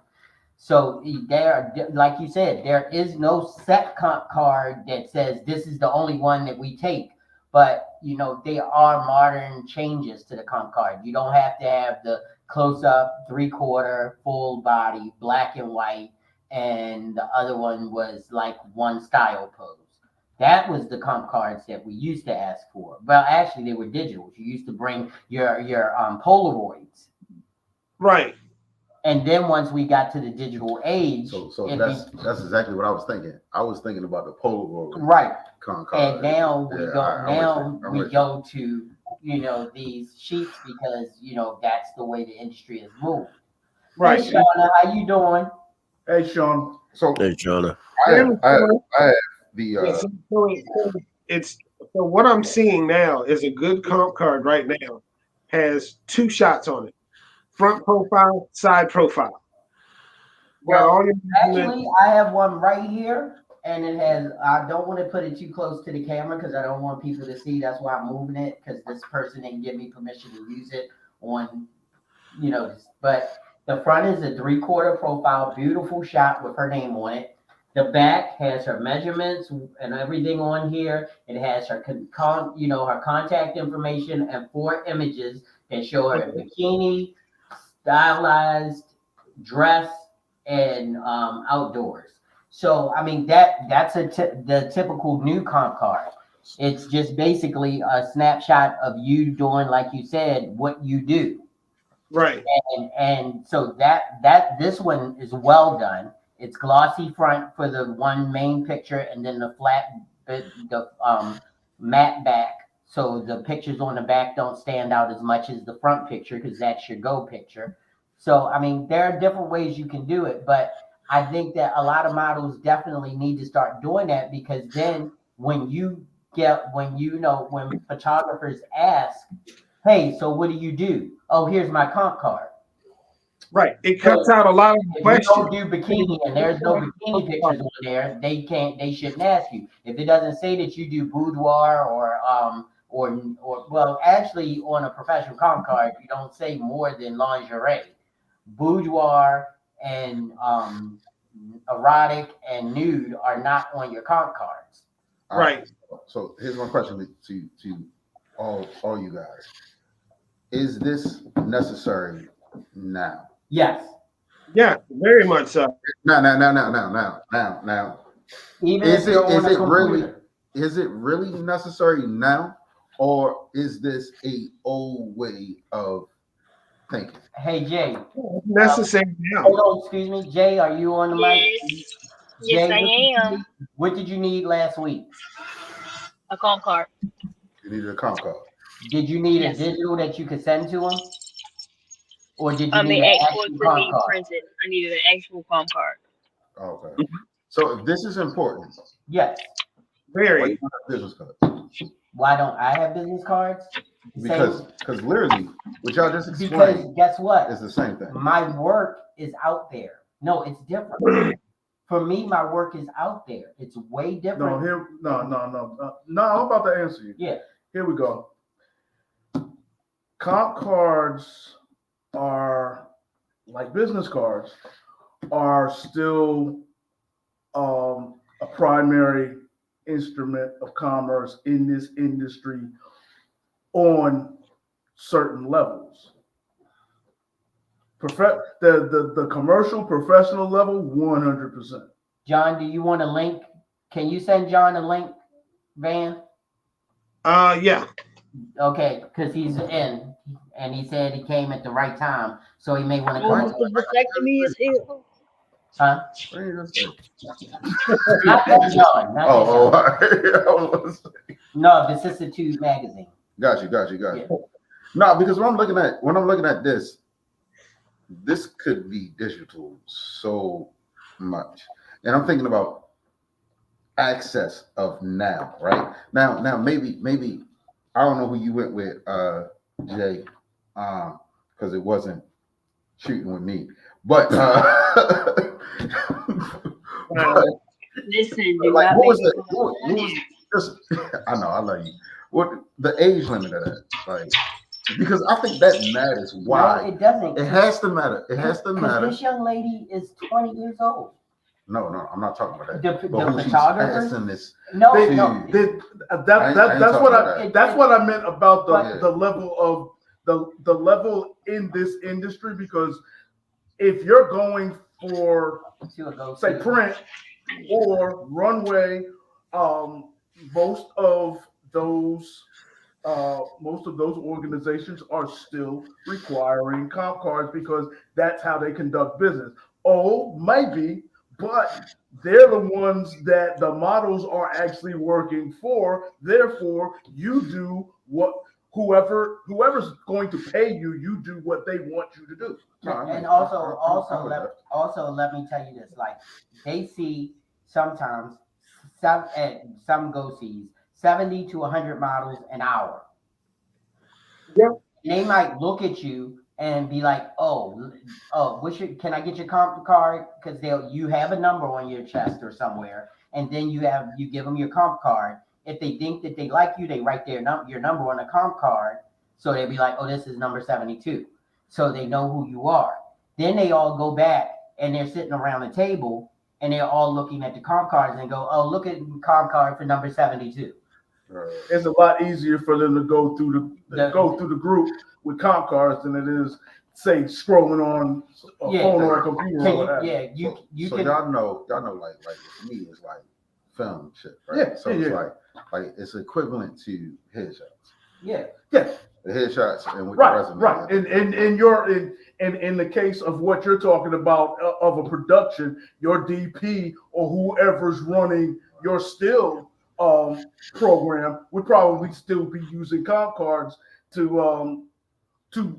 So there, like you said, there is no set comp card that says this is the only one that we take. But there are modern changes to the comp card. You don't have to have the close up, 3/4, full body, black and white, and the other one was like one style pose. That was the comp cards that we used to ask for. Well, actually, they were digitals. You used to bring your Polaroids. Right. And then once we got to the digital age, so that's exactly what I was thinking. I was thinking about the Polaroid. right. Card. And now we go. we go to these sheets because that's the way the industry has moved. Right. Hey, Shauna, how you doing? Hey, Sean. So Hey, Shauna. I have the Yes, so what I'm seeing now is a good comp card right now has 2 shots on it. Front profile, side profile. Well, actually, I have one right here, and it has. I don't want to put it too close to the camera because I don't want people to see. That's why I'm moving it because this person didn't give me permission to use it on, But the front is a 3/4 profile, beautiful shot with her name on it. The back has her measurements and everything on here. It has her her contact information and 4 images that show her in bikini, stylized, dress, and outdoors. So I mean that's the typical new comp card. It's just basically a snapshot of you doing, like you said, what you do. Right. And so that this one is well done. It's glossy front for the one main picture, and then the flat the matte back. So the pictures on the back don't stand out as much as the front picture because that's your go picture. So I mean, there are different ways you can do it, but I think that a lot of models definitely need to start doing that because then when when photographers ask, "Hey, so what do you do?" "Oh, here's my comp card." Right. It cuts out a lot of If questions. you don't do bikini and there's no bikini pictures on there, they shouldn't ask you. If it doesn't say that you do boudoir or well, actually on a professional comp card, you don't say more than lingerie. Boudoir and erotic and nude are not on your comp cards. Right. So here's my question to all you guys: is this necessary now? Yes. Yeah, very much so. Now. Even Is if you're on a it computer. really necessary now, or is this a old way of thinking? Hey Jay. It's necessary now. Hold on, excuse me. Jay, are you on the mic? Yes, Jay, I am. What did you need last week? A comp card. You needed a comp card. Did you need Yes. a digital that you could send to them? Or did you The need an actual actual to comp me card? printed. I needed an actual comp card. Okay. So if this is important, Yes. why Very. you don't have business cards? Why don't I have business cards? Because literally, what y'all just Because explained guess what? is the same thing. My work is out there. No, it's different. For me, my work is out there. It's way different. No. I'm about to answer you. Yeah. Here we go. Comp cards are like business cards are still a primary instrument of commerce in this industry on certain levels. The commercial professional level, 100%. John, do you want a link? Can you send John a link, Van? Yeah. Okay, because he's in, and he said he came at the right time, so he may want to Oh, come. the vasectomy is ill. Huh? What are you gonna say? Not that John. Not that John. No, the Vicissitude magazine. Got you. No, because when I'm looking at this could be digital so much, and I'm thinking about access of now, right? Now, maybe I don't know who you went with, Jay, because it wasn't shooting with me, but Listen, do Like, not what make was me the? go What was just? I know, I love you. What the age limit of that? Like, because I think that matters. No, Why? it doesn't. It has to matter. It has to Because matter. this young lady is 20 years old. No, I'm not talking about that. The But who she's photographer? passing this No, to? no. That's what I meant about But- the level of the level in this industry, because if you're going for say print or runway, most of those organizations are still requiring comp cards because that's how they conduct business. Oh, maybe, but they're the ones that the models are actually working for. Therefore, you do what whoever's going to pay you, you do what they want you to do. And also, let me tell you this: like they see sometimes some go sees 70 to 100 models an hour. Yeah. They might look at you and be like, "Oh, can I get your comp card?" Because you have a number on your chest or somewhere, and then you give them your comp card. If they think that they like you, they write your number on a comp card, so they'll be like, "Oh, this is number 72," so they know who you are. Then they all go back and they're sitting around the table and they're all looking at the comp cards and go, "Oh, look at the comp card for number 72." It's a lot easier for them to go through the group with comp cards than it is, say, scrolling on a phone or a computer. You so can. y'all know, like for me, it's like film shit, right? Yeah, So it's like it's equivalent to headshots. Yeah. The headshots and with Right, the resume. right. And in the case of what you're talking about of a production, your DP or whoever's running your still program would probably still be using comp cards to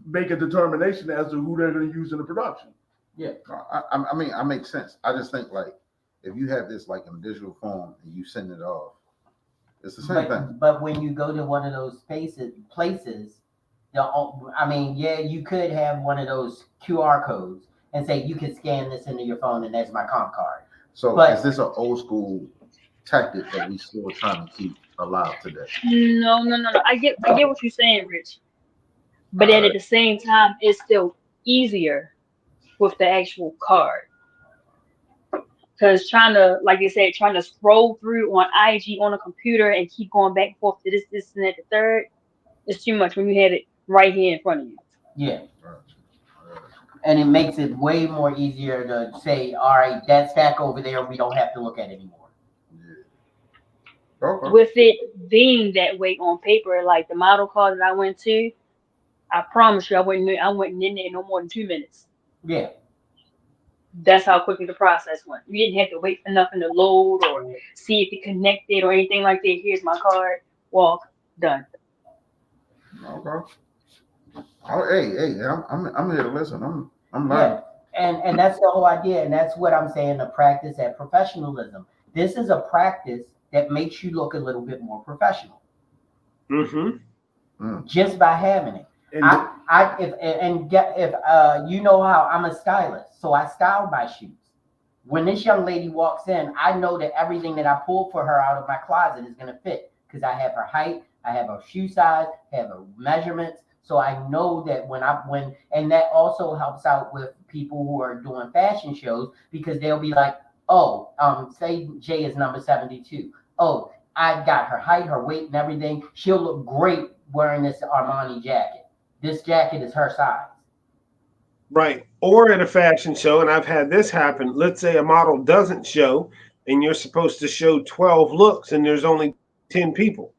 make a determination as to who they're going to use in the production. Yeah. I mean, I make sense. I just think like if you have this like in digital form and you send it off, it's the same thing. But when you go to one of those places, you could have one of those QR codes and say you can scan this into your phone and that's my comp card. So is this an old school tactic that we still trying to keep alive today? No. I get what you're saying, Rich. But then at the same time, it's still easier with the actual card. Because trying to scroll through on IG on a computer and keep going back and forth to this, and that, the third, it's too much when you have it right here in front of you. Yeah. And it makes it way more easier to say, all right, that stack over there, we don't have to look at anymore. Yeah. Okay. With it being that way on paper, like the model card that I went to, I promise you, I went in there no more than 2 minutes. Yeah. That's how quickly the process went. You didn't have to wait for nothing to load or see if it connected or anything like that. Here's my card. Walk. Done. Okay. Oh, hey, I'm here to listen. I'm learning. Yeah. And that's the whole idea. And that's what I'm saying, the practice at professionalism. This is a practice that makes you look a little bit more professional. Mm-hmm. Just by having it. If you know how I'm a stylist, so I style my shoes. When this young lady walks in, I know that everything that I pull for her out of my closet is going to fit because I have her height, I have her shoe size, I have her measurements. So I know that and that also helps out with people who are doing fashion shows because they'll be like, say Jay is number 72. Oh, I got her height, her weight, and everything. She'll look great wearing this Armani jacket. This jacket is her size. Right. Or at a fashion show, and I've had this happen. Let's say a model doesn't show, and you're supposed to show 12 looks, and there's only 10 people.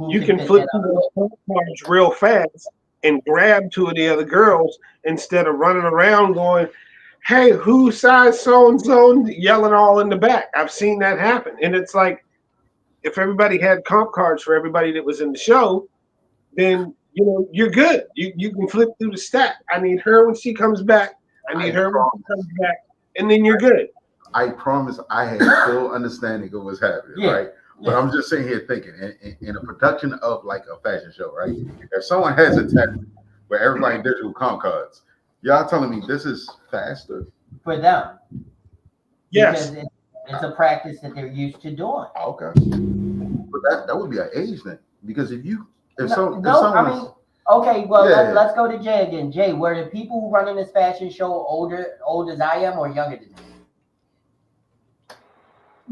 You can flip through those cards real fast and grab two of the other girls instead of running around going, "Hey, who size so and so?" yelling all in the back. I've seen that happen, and it's like if everybody had comp cards for everybody that was in the show, then you're good. You can flip through the stack. I need her when she comes back. I need her when she comes back, and then you're good. I promise I had full understanding of what's happening, right? But I'm just sitting here thinking, in a production of like a fashion show, right? If someone has a tablet where everybody digital comp cards, y'all telling me this is faster for them. Yes. Because it's a practice that they're used to doing. Okay. But that would be an age thing. Because if I someone's mean, okay, well, Yeah. let's go to Jay again. Jay, were the people who running this fashion show old as I am or younger than me?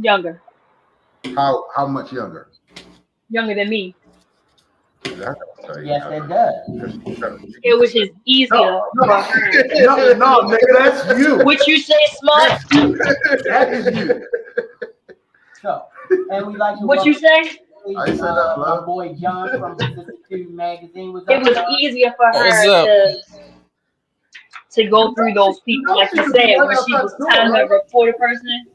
Younger. how much younger? Younger than me. That's Yes, it does. It was just easier for her. No, nigga, that's you. What you say, smart? That is you. So, and we like to What you say? I said that, my love. boy John from Vicissitude Magazine was It up was there. easier for What's her up? to go through those people, like you said, when she was time to report a person.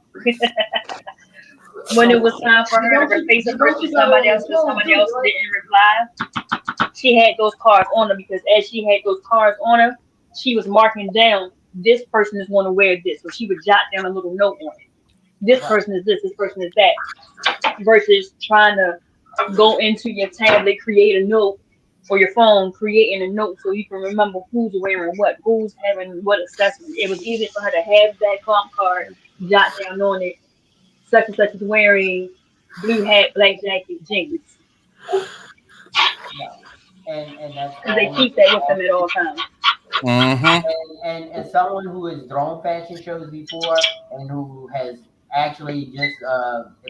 When it was time for her to replace a person with somebody else because somebody else didn't reply, she had those cards on her because as she had those cards on her, she was marking down this person is going to wear this, so she would jot down a little note on it. This person is this person is that, versus trying to go into your tablet, create a note, or your phone, creating a note so you can remember who's wearing what, who's having what accessory. It was easy for her to have that comp card, jot down on it, such and such is wearing blue hat, black jacket, jeans. No. And that's Because they keep that with them at all times. Mm-hmm. and someone who has thrown fashion shows before and who has actually just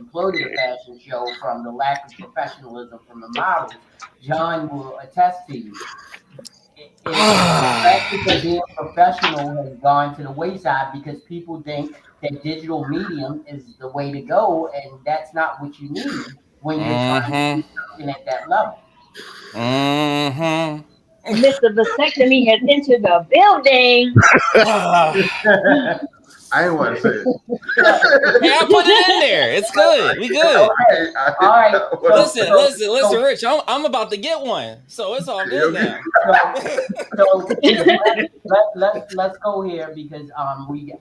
imploded a fashion show from the lack of professionalism from the models, John will attest to you. The practice of being professional has gone to the wayside because people think that digital medium is the way to go, and that's not what you need when you're trying to do something at that level. Mm-hmm. Mr. Vasectomy has entered the building. I ain't want to say it. Hey, I put it in there. It's good. We good. All right. Listen, Rich. I'm about to get one, so it's all good now. So let's go here because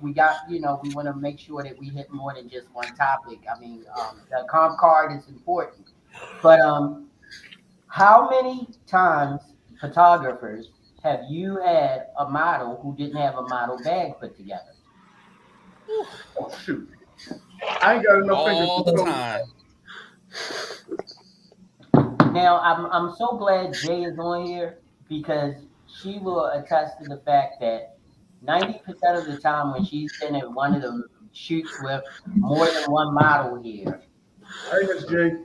we got we want to make sure that we hit more than just one topic. I mean the comp card is important, but how many times photographers have you had a model who didn't have a model bag put together? Oh, shoot. I ain't got enough fingers. All the time. Now I'm so glad Jay is on here because she will attest to the fact that 90% of the time when she's been in one of the shoots with more than one model here, Hey, Miss J.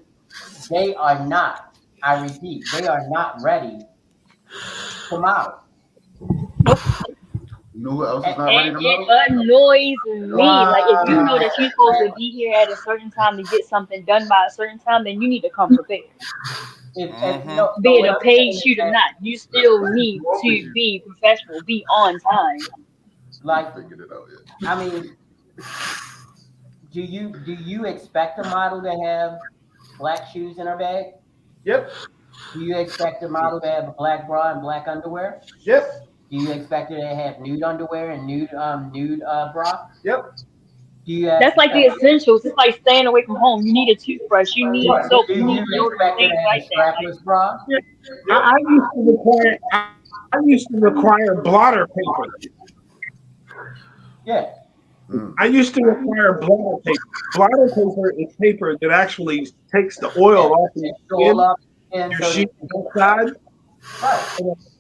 they are not, I repeat, they are not ready to model. You know who else is not ready And to it model? annoys me. Like if you know that you're supposed to be here at a certain time to get something done by a certain time, then you need to come prepared. Be it a paid shoot or not, you still need to be professional, be on time. Like, I mean, do you expect a model to have black shoes in her bag? Yep. Do you expect a model to have a black bra and black underwear? Yep. Do you expect her to have nude underwear and nude bra? Yep. Do you That's like the essentials. It's like staying away from home. You need a toothbrush. You need soap. Do You need you deodorant. expect her to Things have like a that. strapless bra? I used to require blotter paper. Yeah. I used to require blotter paper. Blotter paper is paper that actually takes the oil off your skin, and your so sheet inside. right.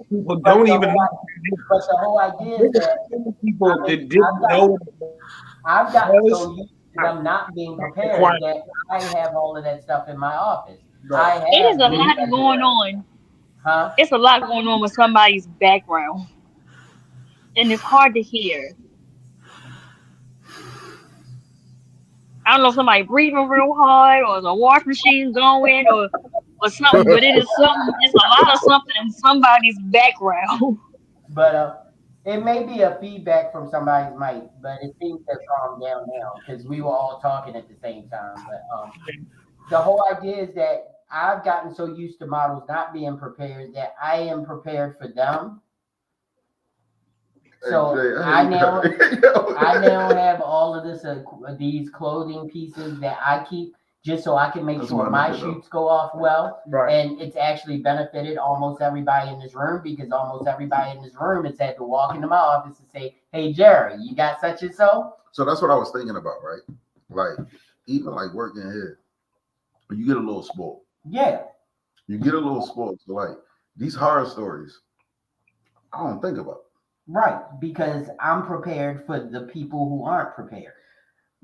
People don't even know. But the whole idea is that People that didn't know. I've gotten so used to them not being prepared that I have all of that stuff in my office. It is a lot going on. Huh? It's a lot going on with somebody's background, and it's hard to hear. I don't know if somebody breathing real hard, or the wash machine going, or something. But it is something. It's a lot of something in somebody's background. But it may be a feedback from somebody's mic, but it seems to calm down now because we were all talking at the same time. But the whole idea is that I've gotten so used to models not being prepared that I am prepared for them. So I now have all of these clothing pieces that I keep just so I can make That's sure what I my did, though. shoots go off well. Right. And it's actually benefited almost everybody in this room, because almost everybody in this room has had to walk into my office and say, "Hey, Jerry, you got such and so?" So that's what I was thinking about, right? Like, even like working here, you get a little spoiled. Yeah, You get a little spoiled. So like these horror stories, I don't think about. right. Because I'm prepared for the people who aren't prepared.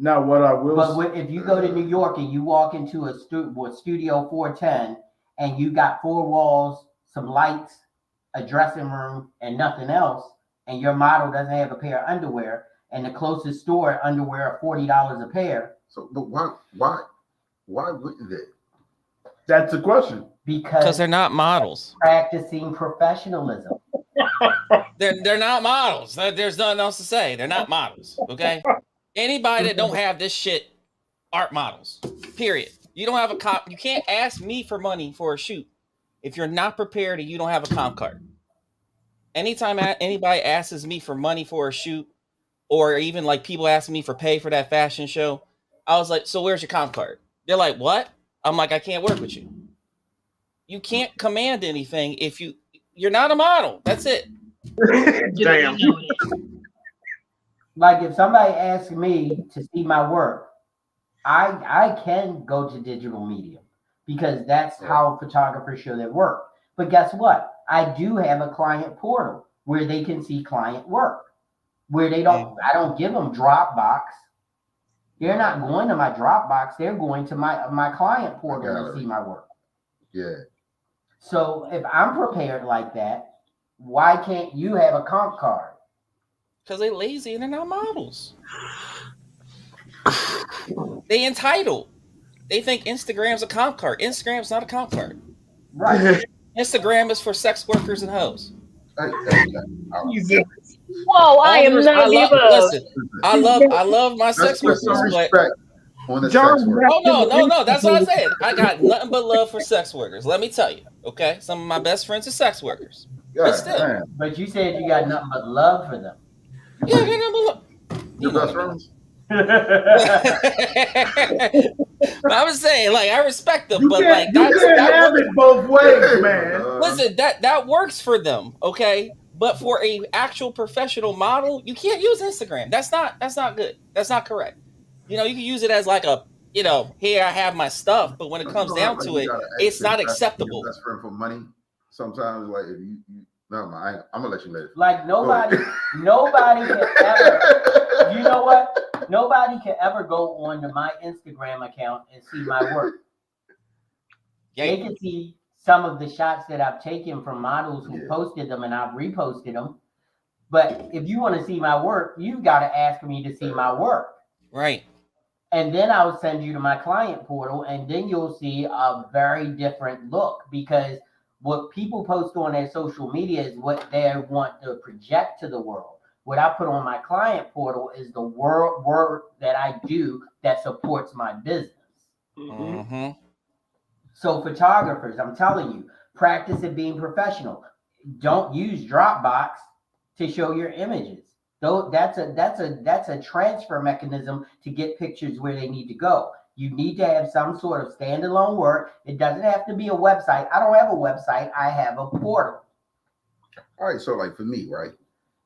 Now, what I will But if you go to New York and you walk into a studio 410 and you got 4 walls, some lights, a dressing room, and nothing else, and your model doesn't have a pair of underwear, and the closest store underwear are $40 a pair. So, but why wouldn't they? that's the question. Because they're not models. practicing professionalism. They're not models. There's nothing else to say. They're not models. Okay. Anybody that don't have this shit aren't models. Period. You don't have a comp. You can't ask me for money for a shoot if you're not prepared and you don't have a comp card. Anytime anybody asks me for money for a shoot, or even like people asking me for pay for that fashion show, I was like, "So where's your comp card?" They're like, "What?" I'm like, "I can't work with you. You can't command anything if you're not a model. That's it." Damn. Like if somebody asks me to see my work, I can go to digital medium because that's how photographers show their work. But guess what? I do have a client portal where they can see client work, where I don't give them Dropbox. They're not going to my Dropbox. They're going to my client portal to see my work. Yeah. So if I'm prepared like that, why can't you have a comp card? Because they're lazy and they're not models. They entitled. They think Instagram's a comp card. Instagram's not a comp card. Right. Instagram is for sex workers and hoes. Whoa, I am none of the above. Listen, I love my sex Let's put workers, some but respect on the sex work. oh no, that's what I said. I got nothing but love for sex workers. Let me tell you, okay? Some of my best friends are sex workers. But still. But you said you got nothing but love for them. Yeah, I got nothing but love. Your best friends? But I was saying, like, I respect them, but like you can't have it both ways, man. Listen, that works for them, okay? But for a actual professional model, you can't use Instagram. That's not good. That's not correct. You can use it as like a, here I have my stuff, but when it comes down to it, it's not acceptable. Best friend for money. Sometimes, like if you no, I'm gonna let you live. Like nobody can ever. You know what? Nobody can ever go onto my Instagram account and see my work. They can see some of the shots that I've taken from models who posted them, and I've reposted them. But if you want to see my work, you've got to ask me to see my work. Right. And then I'll send you to my client portal, and then you'll see a very different look, because what people post on their social media is what they want to project to the world. What I put on my client portal is the work that I do that supports my business. Mm-hmm. So photographers, I'm telling you, practice at being professional. Don't use Dropbox to show your images. Though that's a transfer mechanism to get pictures where they need to go. You need to have some sort of standalone work. It doesn't have to be a website. I don't have a website. I have a portal. All right, so like for me, right?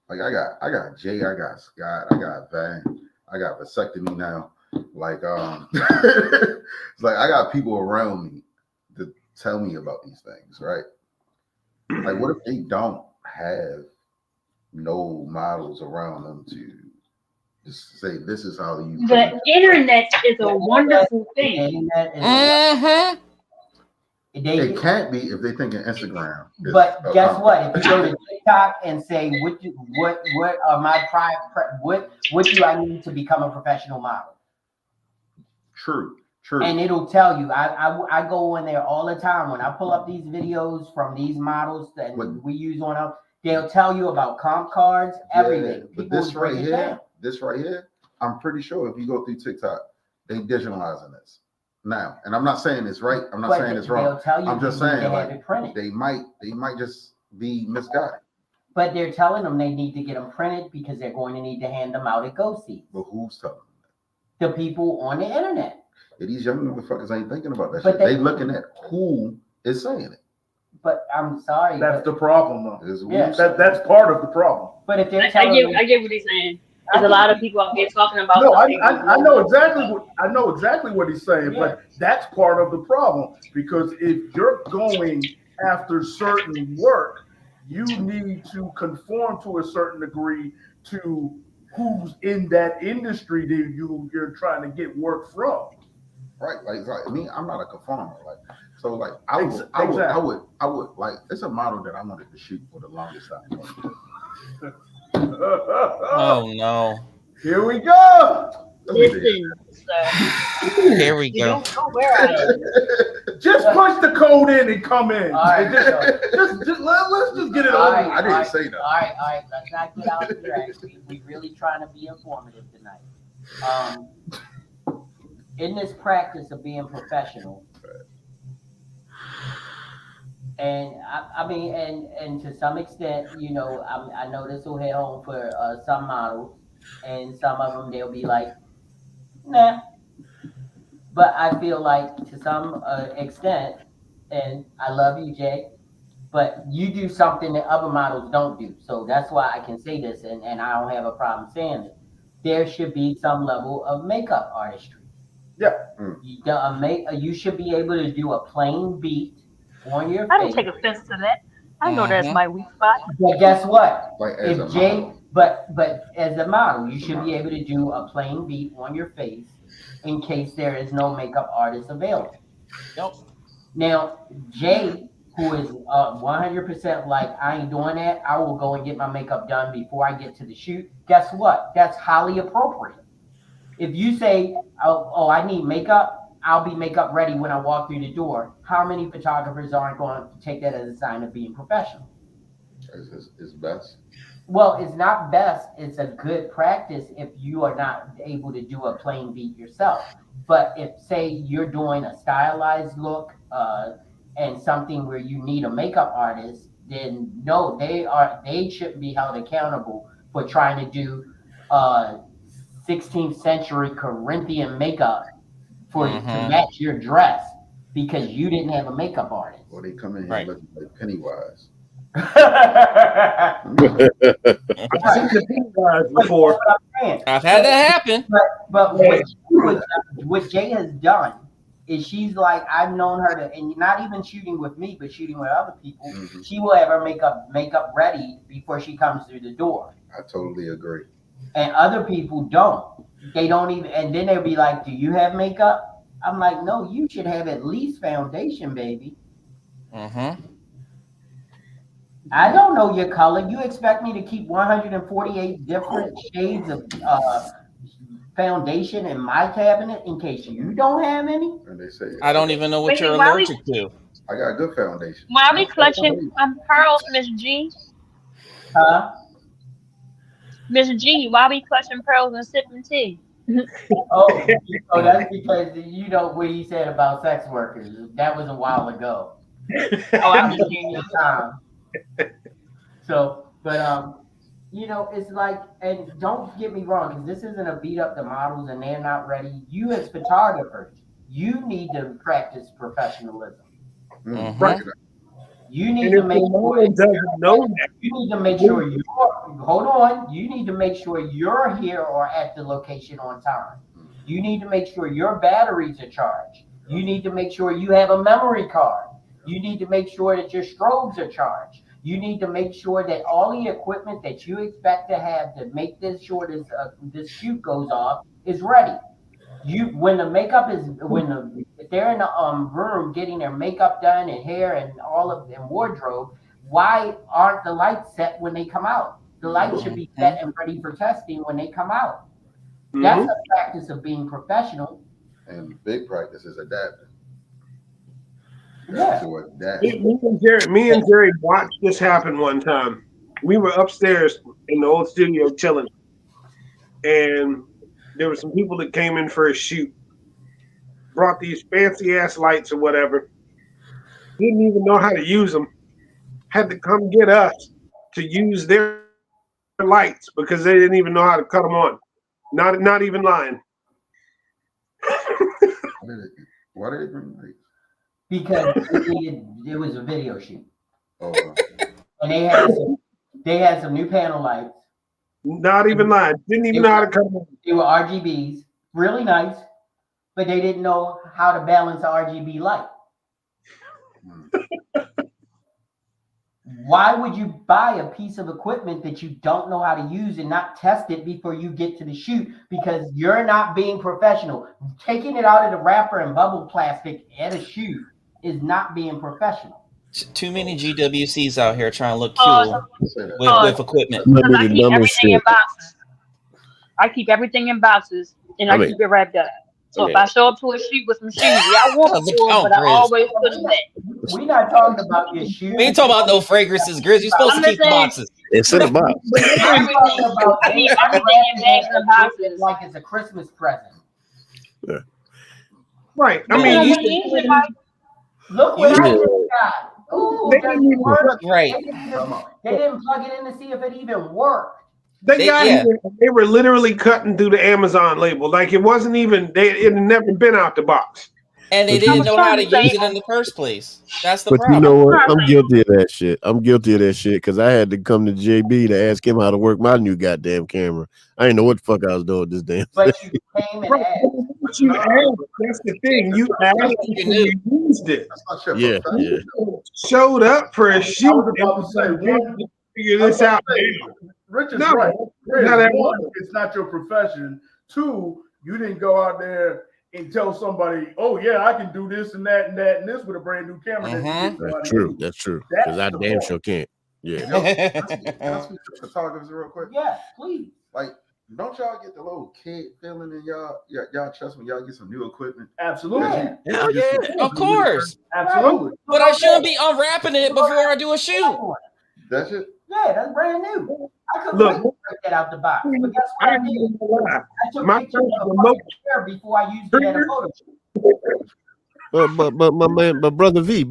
Like I got Jay, I got Scott, I got Van, I got vasectomy now. Like it's like I got people around me to tell me about these things, right? Like what if they don't have no models around them to just say this is how you. The internet is a wonderful thing. It can't be if they think in Instagram. But guess what? If you go to TikTok and say what are my what do I need to become a professional model? True. And it'll tell you. I go in there all the time when I pull up these videos from these models that we use on them. They'll tell you about comp cards, everything. But this right here, I'm pretty sure if you go through TikTok, they digitalizing this now. And I'm not saying it's right. I'm not saying it's wrong. I'm just saying like they might just be misguided. But they're telling them they need to get them printed because they're going to need to hand them out at GoSee. But who's telling them? The people on the internet. these young motherfuckers ain't thinking about that But shit. they- They looking at who is saying it. But I'm sorry. That's the problem, though. Is who Yeah. saying it. That's part of the problem. But if they're I telling me, get what he's saying. There's a lot of people out there talking about. No, something they I don't know exactly what he's saying, Yeah. but that's part of the problem, because if you're going after certain work, you need to conform to a certain degree to who's in that industry that you're trying to get work from. Right, like me, I'm not a conformer. Like, so like I would like it's a model that I wanted to shoot for the longest time. Oh no. Here we go. Listen, sir. Here we You go. don't know where I am. Just push the code in and come in. All right, let's just get it All over. right, I didn't say that. All right. Let's not get out of track. We really trying to be informative tonight. In this practice of being professional, and I mean, and to some extent, you know, I know this will hit home for some models, and some of them they'll be like, nah. But I feel like to some extent, and I love you, Jay, but you do something that other models don't do. So that's why I can say this, and I don't have a problem saying it. There should be some level of makeup artistry. Yeah. You should be able to do a plain beat on your I don't face. take offense to that. I know that's my weak spot. But guess what? Like as a If Jay, model. but as a model, you should be able to do a plain beat on your face in case there is no makeup artist available. Yep. Now, Jay, who is 100% like, I ain't doing that, I will go and get my makeup done before I get to the shoot. Guess what? That's highly appropriate. If you say, oh, I need makeup, I'll be makeup ready when I walk through the door. How many photographers aren't going to take that as a sign of being professional? It's best. Well, it's not best. It's a good practice if you are not able to do a plain beat yourself. But if, say, you're doing a stylized look and something where you need a makeup artist, then no, they shouldn't be held accountable for trying to do 16th century Corinthian makeup to match your dress because you didn't have a makeup artist. Or they come in here Right. looking like Pennywise. I've seen the pink guys before. I've had that happen. But what Jay has done is she's like, I've known her to, and not even shooting with me, but shooting with other people. Mhm. She will have her makeup ready before she comes through the door. I totally agree. And other people don't. They don't even, and then they'll be like, do you have makeup? I'm like, no, you should have at least foundation, baby. I don't know your color. You expect me to keep 148 different shades of foundation in my cabinet in case you don't have any? And they say I don't even know what Wait, you're why we- allergic to. I got good foundation. Why we clutching pearls, Miss G? Huh? Miss G, why we clutching pearls and sipping tea? Oh, that's because you know what he said about sex workers. That was a while ago. Oh, I'm just kidding. Time. So, but you know, it's like, and don't get me wrong, because this isn't a beat up the models and they're not ready. You as photographers, you need to practice professionalism. Right. You need And to if make the sure model doesn't know that, you need to make sure hold on. You need to make sure you're here or at the location on time. You need to make sure your batteries are charged. You need to make sure you have a memory card. You need to make sure that your strobes are charged. You need to make sure that all the equipment that you expect to have to make this this shoot goes off is ready. When the makeup is if they're in the room getting their makeup done and hair and all of them wardrobe, why aren't the lights set when they come out? The lights should be set and ready for testing when they come out. That's a practice of being professional. And big practice is adapting. Yeah. To adapt. me and Jerry watched this happen one time. We were upstairs in the old studio chilling, and there were some people that came in for a shoot. Brought these fancy ass lights or whatever. Didn't even know how to use them. Had to come get us to use their lights because they didn't even know how to cut them on. Not even lying. Why did it green lights? Because it was a video shoot, Oh, and they had some new panel lights. Not even lying. Didn't even know how to come on. They were RGBs, really nice, but they didn't know how to balance an RGB light. Why would you buy a piece of equipment that you don't know how to use and not test it before you get to the shoot? Because you're not being professional. Taking it out of the wrapper and bubble plastic at a shoot is not being professional. Too many GWCs out here trying to look cool with equipment. Because I keep everything in boxes. I keep everything in boxes, and I keep it wrapped up. So if I show up to a shoot with some shoes, I want them, but I always put them back. We're not talking about your shoes. We ain't talking about no fragrances, Grizz. You're supposed to keep the boxes. It's in a box. I'm talking about I keep everything in bags and boxes. like it's a Christmas present. Yeah. Right. I mean, Look what I just got. Ooh, they didn't even work. Right. They didn't plug it in to see if it even worked. They were literally cutting through the Amazon label. Like it wasn't even, it had never been out the box. And they didn't know how to use it in the first place. That's the But problem. you know what? I'm guilty of that shit. I'm guilty of that shit because I had to come to JB to ask him how to work my new goddamn camera. I didn't know what the fuck I was doing with this damn But you came and asked. But you asked. That's the thing. You asked and you used it. Yeah. Showed up for a shoot. I was about to say, one, figure this out. Rich is No, right. not that One, one. it's not your profession. Two, you didn't go out there and tell somebody, oh yeah, I can do this and that and that and this with a brand new camera. That's true. That's true. Because I damn sure can't. Yeah. Can I speak to photographers real quick? Yeah, please. Like, don't y'all get the little kid feeling in y'all chest when y'all get some new equipment? Absolutely. Hell yeah, of course. Absolutely. But I shouldn't be unwrapping it before I do a shoot. That's it. Yeah, that's brand new. I couldn't Look, wait to break that out the box. But guess what I did? I took My pictures of the remote- chair before I used it at a photo shoot. But my man, but brother V.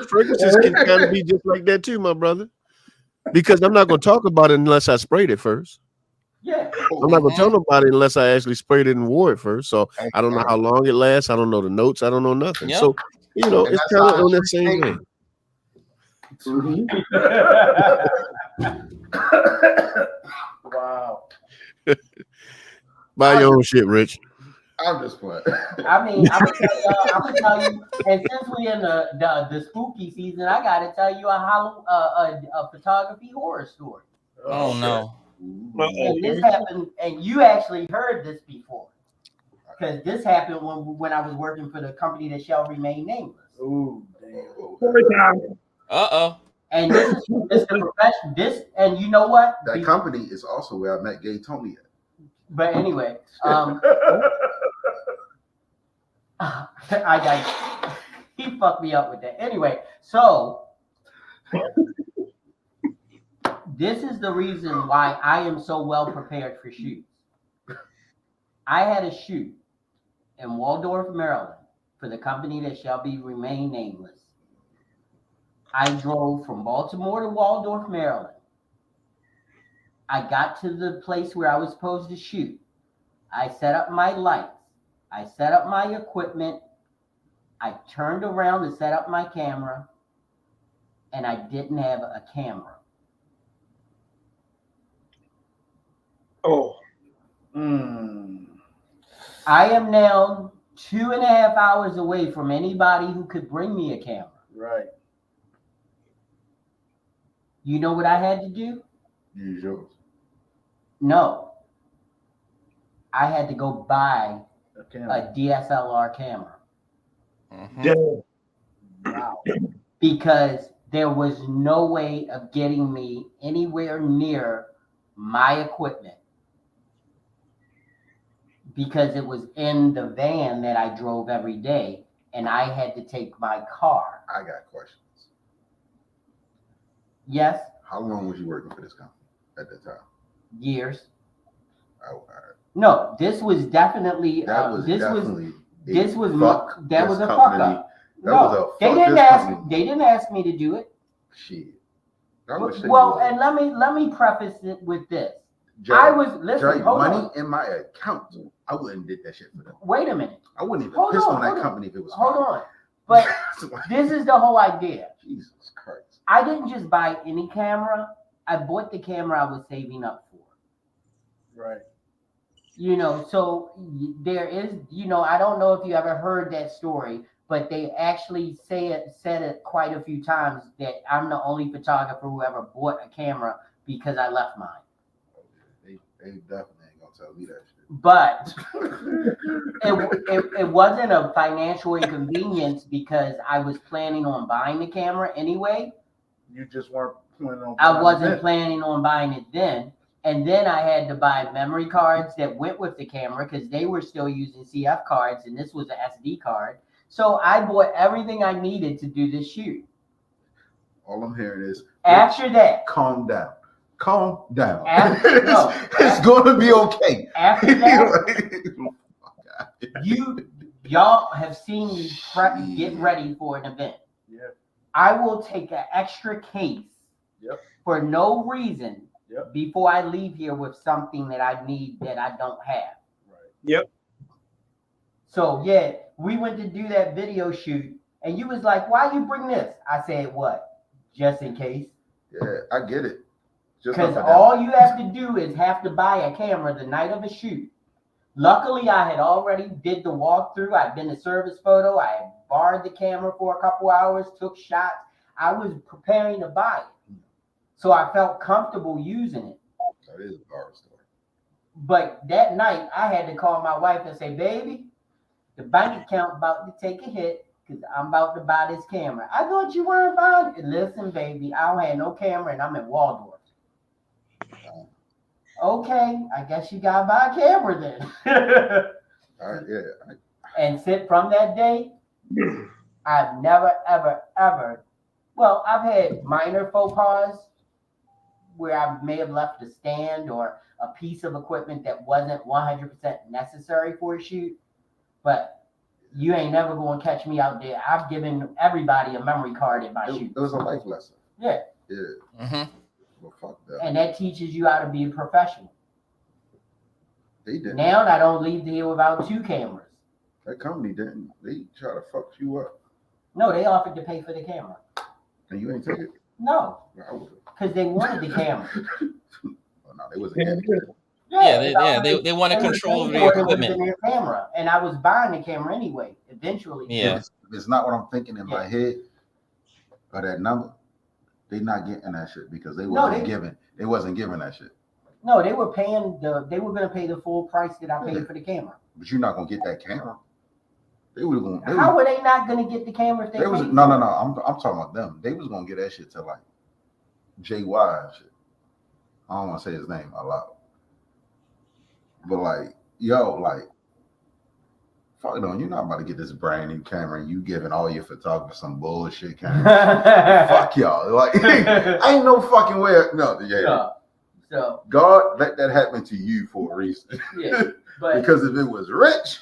Fragrances can kind of be just like that too, my brother. Because I'm not gonna talk about it unless I sprayed it first. Yeah. I'm not gonna tell nobody unless I actually sprayed it and wore it first. So I don't know how long it lasts. I don't know the notes. I don't know nothing. Yep. So you know, And it's that's kind of how on that I same treat thing. Wow. Buy your own shit, Rich. I'm just playing. I mean, I'm gonna tell you, and since we're in the spooky season, I gotta tell you a photography horror story. Oh no. And this happened, and you actually heard this before, because this happened when I was working for the company that shall remain nameless. Ooh, damn. Uh-oh. And this is the profession. This, and you know what? That company is also where I met Gay Tony at. But anyway, he fucked me up with that. Anyway, so this is the reason why I am so well prepared for shoots. I had a shoot in Waldorf, Maryland, for the company that shall be remain nameless. I drove from Baltimore to Waldorf, Maryland. I got to the place where I was supposed to shoot. I set up my lights. I set up my equipment. I turned around to set up my camera, and I didn't have a camera. Oh. I am now 2.5 hours away from anybody who could bring me a camera. Right. You know what I had to do? Use yours. No. I had to go buy a DSLR camera. Damn. Wow. Because there was no way of getting me anywhere near my equipment, because it was in the van that I drove every day, and I had to take my car. I got questions. Yes, How long was you working for this company at that time? years. Oh, all right. No, this was definitely That was this definitely was a fuck up. No, they didn't ask me to do it. Shit. I wish they Well, would. and let me preface it with this. I was listen. Dre, Hold money on. in my account. I wouldn't did that shit for them. Wait a minute. I wouldn't even Hold piss on, on that hold on. company if it was. Hold fine. on. But this is the whole idea. Jesus Christ. I didn't just buy any camera. I bought the camera I was saving up for. Right. You know, so there is, you know, I don't know if you ever heard that story, but they actually said it quite a few times that I'm the only photographer who ever bought a camera because I left mine. They definitely ain't gonna tell me that shit. But it wasn't a financial inconvenience because I was planning on buying the camera anyway. You just weren't planning on. I wasn't planning on buying it then. And then I had to buy memory cards that went with the camera because they were still using CF cards and this was an SD card. So I bought everything I needed to do this shoot. All I'm hearing is After that, calm down. Calm down. After- It's gonna be okay. after that, y'all have seen me get ready for an event. Yeah. I will take an extra case for no reason before I leave here with something that I need that I don't have. Right. Yep. So yeah, we went to do that video shoot, and you was like, "Why you bring this?" I said, "What? Just in case." Yeah, I get it. Because all you have to do is have to buy a camera the night of a shoot. Luckily, I had already did the walkthrough. I'd been to service photo. I had borrowed the camera for a couple hours, took shots. I was preparing to buy it. So I felt comfortable using it. That is a horror story. But that night, I had to call my wife and say, "Baby, the bank account about to take a hit because I'm about to buy this camera." "I thought you weren't buying it." "Listen, baby, I don't have no camera and I'm in Waldorf." "Okay, I guess you gotta buy a camera then." All right, yeah. And from that day, I've never, ever, well, I've had minor faux pas where I may have left a stand or a piece of equipment that wasn't 100% necessary for a shoot, but you ain't never going to catch me out there. I've given everybody a memory card in my shoot. It was a life lesson. Yeah. Yeah. Mm-hmm. Well, fuck that. And that teaches you how to be a professional. They didn't. Now I don't leave here without 2 cameras. That company didn't. They try to fuck you up. No, they offered to pay for the camera. And you ain't take it? No, I would have. because they wanted the camera. Oh, no, they wasn't getting it. They wanted control of the It was equipment. in their camera, and I was buying the camera anyway. Eventually, Yeah. It's not what I'm thinking in my head. But that number, they not getting that shit because they wasn't giving. They wasn't giving that shit. No, they were paying they were going to pay the full price that I paid for the camera. But you're not gonna get that camera. They were going. How were they not going to get the camera if they? No. I'm talking about them. They was gonna get that shit to like JY and shit. I don't want to say his name a lot. But like, yo, like, fuck no, you're not about to get this brand new camera and you giving all your photographers some bullshit camera. Fuck y'all. Like, ain't no fucking way. No, yeah. So God let that happen to you for a reason. Yeah, but because if it was rich,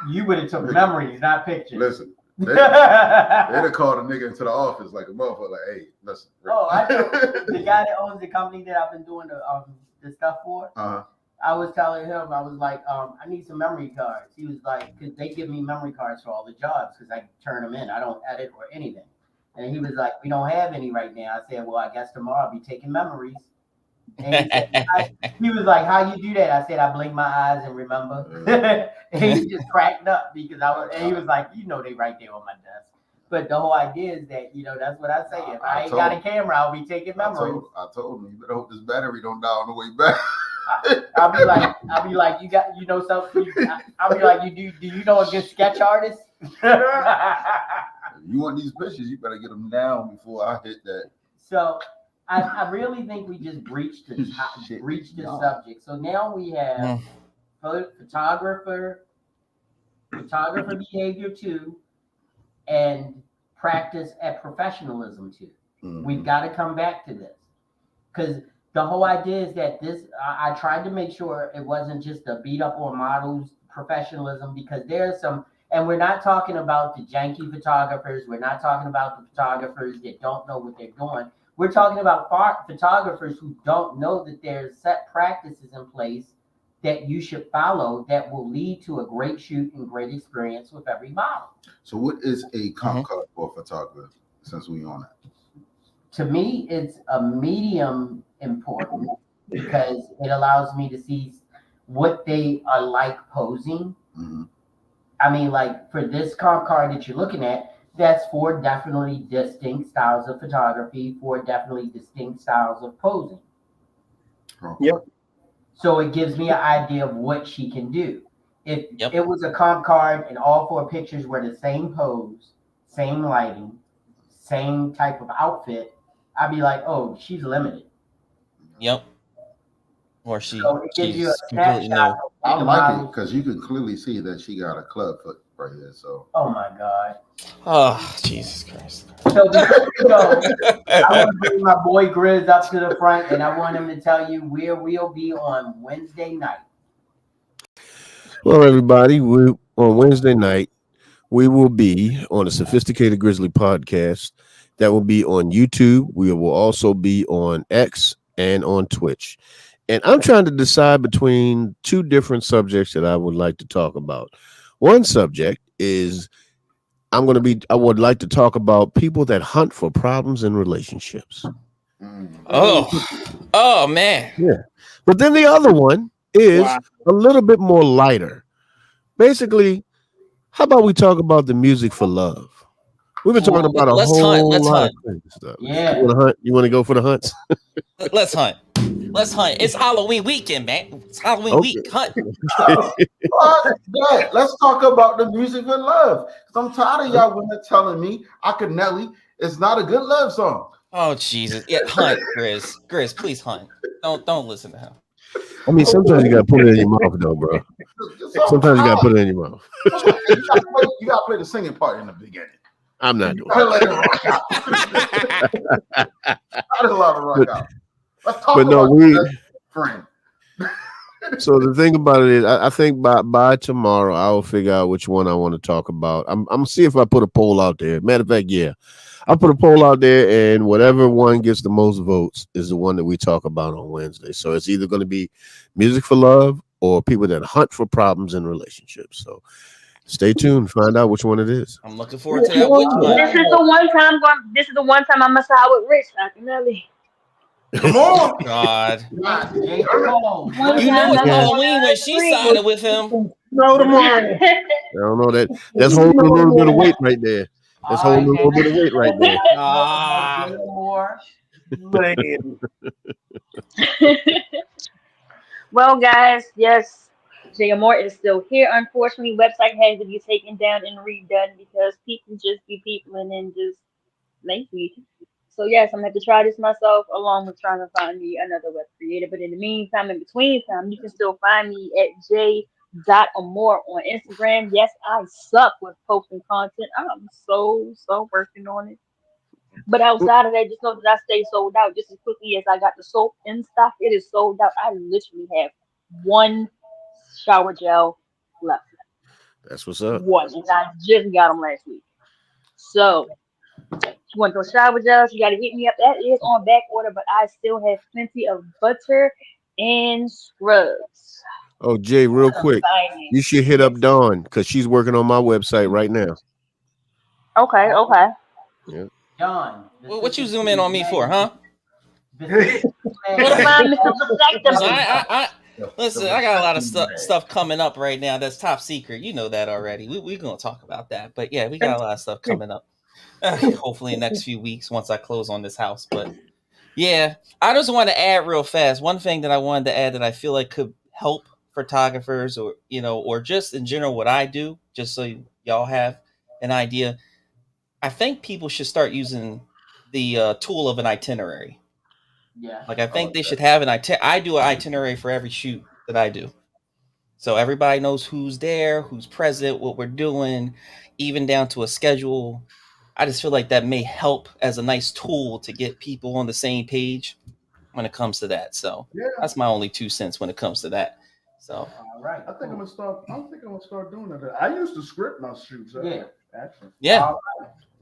you would have took memories, not pictures. listen, they'd have called a nigga into the office like a motherfucker, like, hey, listen. Oh, I know. The guy that owns the company that I've been doing the stuff for. I was telling him, I was like, I need some memory cards. He was like, because they give me memory cards for all the jobs because I turn them in. I don't edit or anything. And he was like, "We don't have any right now." I said, "Well, I guess tomorrow I'll be taking memories." And he was like, "How you do that?" I said, "I blink my eyes and remember." And he just cracked up because and he was like, "You know, they right there on my desk." But the whole idea is that, you know, that's what I say. If I ain't got a camera, I'll be taking memories. I told him, you better hope this battery don't die on the way back. I'll be like, you know something? I'll be like, do you know a good sketch artist? If you want these pictures, you better get them down before I hit that. So I really think we just breached the subject. So now we have photographer behavior 2, and practice at professionalism 2. Mm-hmm. We've got to come back to this because the whole idea is that I tried to make sure it wasn't just a beat up on models professionalism, because there's some, and we're not talking about the janky photographers. We're not talking about the photographers that don't know what they're doing. We're talking about photographers who don't know that there's set practices in place that you should follow that will lead to a great shoot and great experience with every model. So what is a comp card for a photographer, since we on it? To me, it's a medium important because it allows me to see what they are like posing. Mm-hmm. I mean, like for this comp card that you're looking at, that's 4 definitely distinct styles of photography, 4 definitely distinct styles of posing. Okay. Yep. So it gives me an idea of what she can do. If Yep. it was a comp card and all 4 pictures were the same pose, same lighting, same type of outfit, I'd be like, oh, she's limited. Yep. Or So it gives you a she's completely snapshot. no. I of the like it model. because you can clearly see that she got a club foot right here. So Oh my God. Oh, Jesus Christ. So before we go, I want to bring my boy Grizz up to the front and I want him to tell you where we'll be on Wednesday night. Well, everybody, on Wednesday night, we will be on a Sophisticated Grizzly podcast that will be on YouTube. We will also be on X and on Twitch. And I'm trying to decide between 2 different subjects that I would like to talk about. One subject is I would like to talk about people that hunt for problems in relationships. Oh man. Yeah. But then the other one is a little bit more lighter. Basically, how about we talk about the music for love? We've been talking about a Let's whole hunt. Let's lot hunt. of crazy stuff. Yeah. You want to hunt? You want to go for the hunts? Let's hunt. Let's hunt. It's Halloween weekend, man. It's Halloween week. Hunt. Dad, let's talk about the music for love. Because I'm tired of y'all women telling me Akinelli is not a good love song. Oh Jesus. Yeah, hunt, Grizz. Grizz, please hunt. Don't listen to him. I mean, sometimes you gotta put it in your mouth, though, bro. Sometimes you gotta put it in your mouth. You gotta play the singing part in the beginning. I'm not doing I let it rock out. I didn't let it rock out. Let's talk But no, about that friend. So the thing about it is, I think by tomorrow I'll figure out which one I want to talk about. I'm gonna see if I put a poll out there. Matter of fact, yeah, I'll put a poll out there, and whatever one gets the most votes is the one that we talk about on Wednesday. So it's either going to be music for love or people that hunt for problems in relationships. So stay tuned, find out which one it is. I'm looking forward to that. Which one? This is the one time. This is the one time I'm gonna side with Rich. Definitely. Come on. God. You know it's Halloween when she sided with him. No, tomorrow. I don't know that. That's holding a little bit of weight right there. That's holding a little bit of weight right there. Man. Well, guys, yes, Jay Moore is still here. Unfortunately, website has to be taken down and redone because people just be people and then just lazy. So yes, I'm gonna have to try this myself along with trying to find me another web creator. But in the meantime, in between time, you can still find me at j.amore on Instagram. Yes, I suck with posting content. I'm so working on it. But outside of that, just know that I stay sold out just as quickly as I got the soap in stock. It is sold out. I literally have 1 shower gel left. That's what's up. 1, and I just got them last week. So if you want those shower gels, you got to hit me up. That is on back order, but I still have plenty of butter and scrubs. Oh, Jay, real quick, you should hit up Dawn because she's working on my website right now. Okay. Yeah. Dawn. Well, what you zoom in on me for, huh? Listen, I got a lot of stuff coming up right now that's top secret. You know that already. We're going to talk about that. But yeah, we got a lot of stuff coming up. Hopefully in the next few weeks once I close on this house. But yeah, I just want to add real fast. One thing that I wanted to add that I feel like could help photographers or, or just in general what I do, just so y'all have an idea. I think people should start using the tool of an itinerary. Yeah. Like I think they should have an itinerary. I do an itinerary for every shoot that I do. So everybody knows who's there, who's present, what we're doing, even down to a schedule. I just feel like that may help as a nice tool to get people on the same page when it comes to that. So that's my only 2 cents when it comes to that. So all right. I think I'm gonna start doing that. I used to script my shoots. Yeah. Actually. Yeah.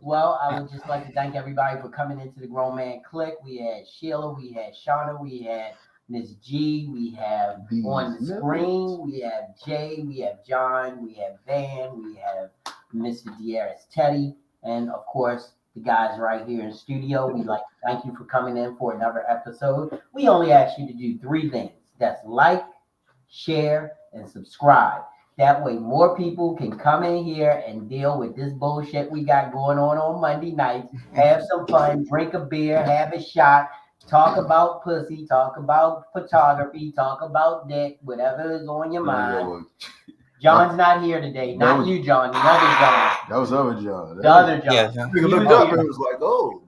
Well, I would just like to thank everybody for coming into the Grown Man Clique. We had Sheila, we had Shauna, we had Miss G, we have on the screen, we have Jay, we have John, we have Van, we have Mr. Dieris Teddy, and of course, the guys right here in studio. We'd like to thank you for coming in for another episode. We only ask you to do 3 things. That's like, share, and subscribe. That way more people can come in here and deal with this bullshit we got going on Monday nights. Have some fun, drink a beer, have a shot, talk about pussy, talk about photography, talk about dick, whatever is on your mind. John's not here today. Not you, John. The other John. That was other John. The other John. Yeah. He looked up and it was like, oh.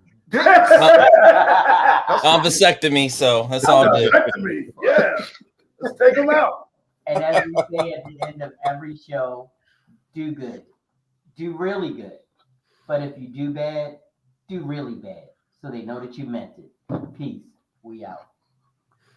Vasectomy, so that's all good. Vasectomy. Yeah. Let's take him out. And as we say at the end of every show, do good. Do really good. But if you do bad, do really bad. So they know that you meant it. Peace. We out.